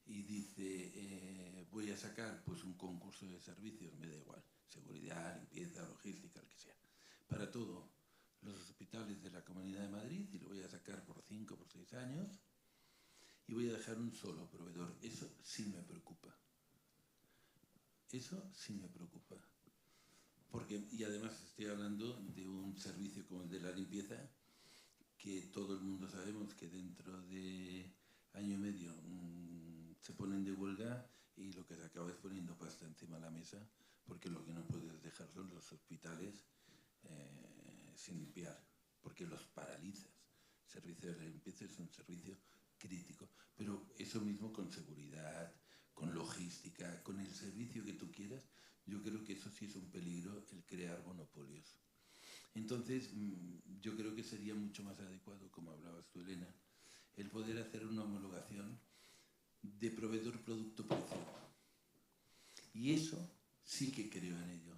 y dice voy a sacar pues un concurso de servicios, me da igual, seguridad, limpieza, logística, el que sea, para todos los hospitales de la Comunidad de Madrid y lo voy a sacar por 5 por 6 años y voy a dejar un solo proveedor. Eso sí me preocupa. Eso sí me preocupa. Porque, y además estoy hablando de un servicio como el de la limpieza, que todo el mundo sabemos que dentro de año y medio se ponen de huelga y lo que se acaba es poniendo pasta encima de la mesa, porque lo que no puedes dejar son los hospitales sin limpiar, porque los paralizas. El servicio de la limpieza es un servicio crítico, pero eso mismo con seguridad, con logística, con el servicio que tú quieras, yo creo que eso sí es un peligro, el crear monopolios. Entonces, yo creo que sería mucho más adecuado, como hablabas tú, Elena, el poder hacer una homologación de proveedor-producto-precio. Y eso sí que creo en ello.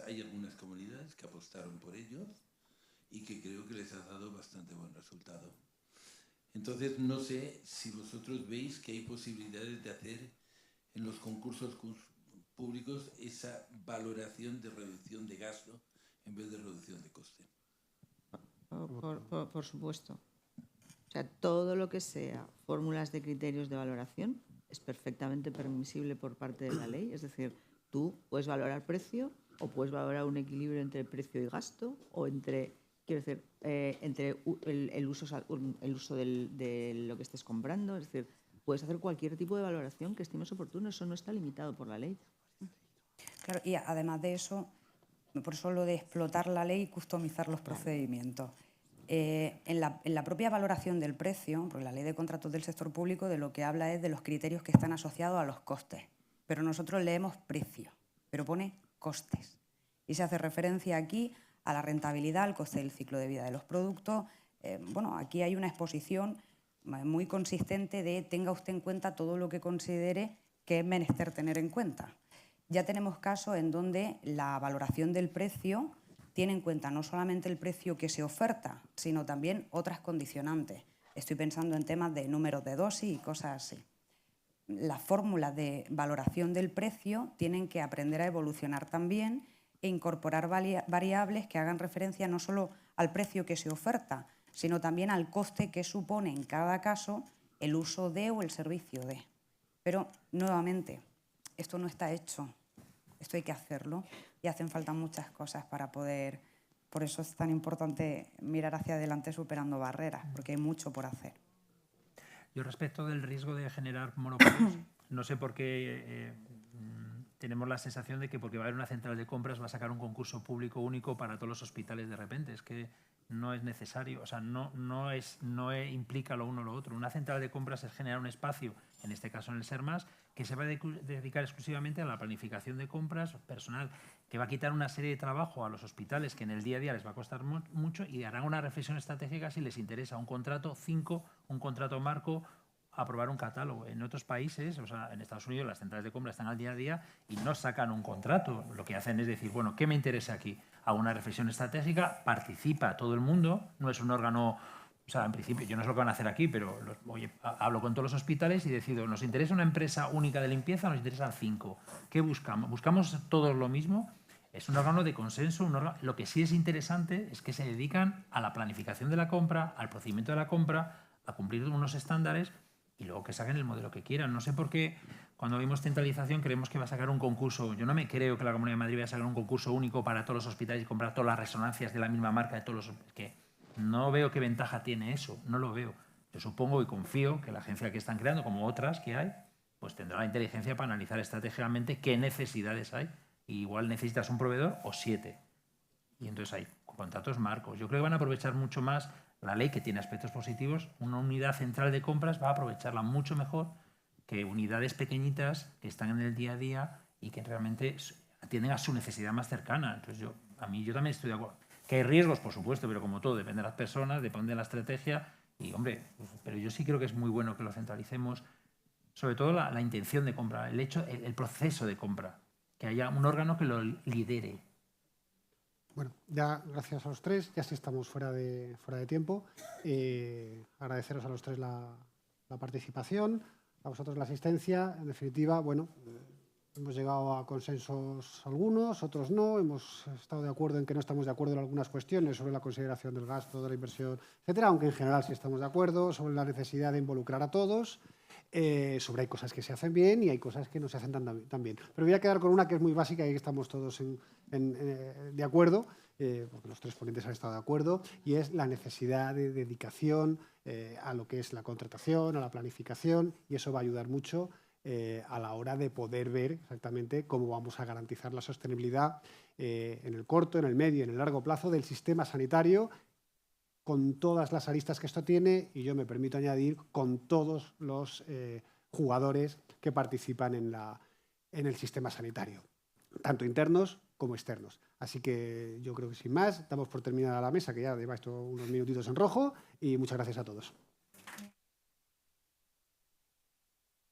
Hay algunas comunidades que apostaron por ellos y que creo que les ha dado bastante buen resultado. Entonces, no sé si vosotros veis que hay posibilidades de hacer en los concursos públicos esa valoración de reducción de gasto en vez de reducción de coste. Por supuesto. O sea, todo lo que sea fórmulas de criterios de valoración es perfectamente permisible por parte de la ley. Es decir, tú puedes valorar precio o puedes valorar un equilibrio entre precio y gasto o entre, entre el uso de lo que estés comprando. Es decir, puedes hacer cualquier tipo de valoración que estimes oportuno. Eso no está limitado por la ley. Claro, y además de eso, por eso lo de explotar la ley y customizar los procedimientos. En la propia valoración del precio, porque la ley de contratos del sector público de lo que habla es de los criterios que están asociados a los costes, pero nosotros leemos precio, pero pone costes. Y se hace referencia aquí a la rentabilidad, al coste del ciclo de vida de los productos. Bueno, aquí hay una exposición muy consistente de tenga usted en cuenta todo lo que considere que es menester tener en cuenta. Ya tenemos casos en donde la valoración del precio tiene en cuenta no solamente el precio que se oferta, sino también otras condicionantes. Estoy pensando en temas de números de dosis y cosas así. Las fórmulas de valoración del precio tienen que aprender a evolucionar también e incorporar variables que hagan referencia no solo al precio que se oferta, sino también al coste que supone en cada caso el uso de o el servicio de. Pero, nuevamente, esto no está hecho, esto hay que hacerlo y hacen falta muchas cosas para poder. Por eso es tan importante mirar hacia adelante superando barreras, porque hay mucho por hacer. Yo respecto del riesgo de generar monopolios, no sé por qué tenemos la sensación de que porque va a haber una central de compras va a sacar un concurso público único para todos los hospitales de repente. Es que no es necesario, o sea, no implica lo uno o lo otro. Una central de compras es generar un espacio, en este caso en el SERMAS, que se va a dedicar exclusivamente a la planificación de compras personal, que va a quitar una serie de trabajo a los hospitales que en el día a día les va a costar mucho y harán una reflexión estratégica si les interesa un contrato 5, un contrato marco, aprobar un catálogo. En otros países, o sea, en Estados Unidos las centrales de compra están al día a día y no sacan un contrato. Lo que hacen es decir, bueno, ¿qué me interesa aquí? Hago una reflexión estratégica, participa todo el mundo, no es un órgano, o sea, en principio, yo no sé lo que van a hacer aquí, pero hablo con todos los hospitales y decido, ¿nos interesa una empresa única de limpieza o nos interesan 5? ¿Qué buscamos? ¿Buscamos todos lo mismo? Es un órgano de consenso. Lo que sí es interesante es que se dedican a la planificación de la compra, al procedimiento de la compra, a cumplir unos estándares y luego que saquen el modelo que quieran. No sé por qué cuando vimos centralización creemos que va a sacar un concurso. Yo no me creo que la Comunidad de Madrid vaya a sacar un concurso único para todos los hospitales y comprar todas las resonancias de la misma marca de todos los. Que no veo qué ventaja tiene eso, no lo veo. Yo supongo y confío que la agencia que están creando, como otras que hay, pues tendrá la inteligencia para analizar estratégicamente qué necesidades hay. Y igual necesitas un proveedor o 7. Y entonces hay contratos marcos. Yo creo que van a aprovechar mucho más la ley, que tiene aspectos positivos. Una unidad central de compras va a aprovecharla mucho mejor que unidades pequeñitas que están en el día a día y que realmente atienden a su necesidad más cercana. Entonces yo también estoy de acuerdo. Que hay riesgos, por supuesto, pero como todo, depende de las personas, depende de la estrategia. Y, hombre, pero yo sí creo que es muy bueno que lo centralicemos. Sobre todo la intención de compra, el proceso de compra. Que haya un órgano que lo lidere. Bueno, ya gracias a los tres, ya sí estamos fuera de tiempo. Agradeceros a los tres la participación, a vosotros la asistencia. En definitiva, bueno, hemos llegado a consensos algunos, otros no. Hemos estado de acuerdo en que no estamos de acuerdo en algunas cuestiones sobre la consideración del gasto, de la inversión, etcétera, aunque en general sí estamos de acuerdo sobre la necesidad de involucrar a todos. Sobre hay cosas que se hacen bien y hay cosas que no se hacen tan bien. Pero voy a quedar con una que es muy básica y que estamos todos de acuerdo, porque los tres ponentes han estado de acuerdo, y es la necesidad de dedicación a lo que es la contratación, a la planificación, y eso va a ayudar mucho a la hora de poder ver exactamente cómo vamos a garantizar la sostenibilidad en el corto, en el medio y en el largo plazo del sistema sanitario, con todas las aristas que esto tiene, y yo me permito añadir, con todos los jugadores que participan en el sistema sanitario, tanto internos como externos. Así que yo creo que sin más, damos por terminada la mesa, que ya lleva esto unos minutitos en rojo, y muchas gracias a todos.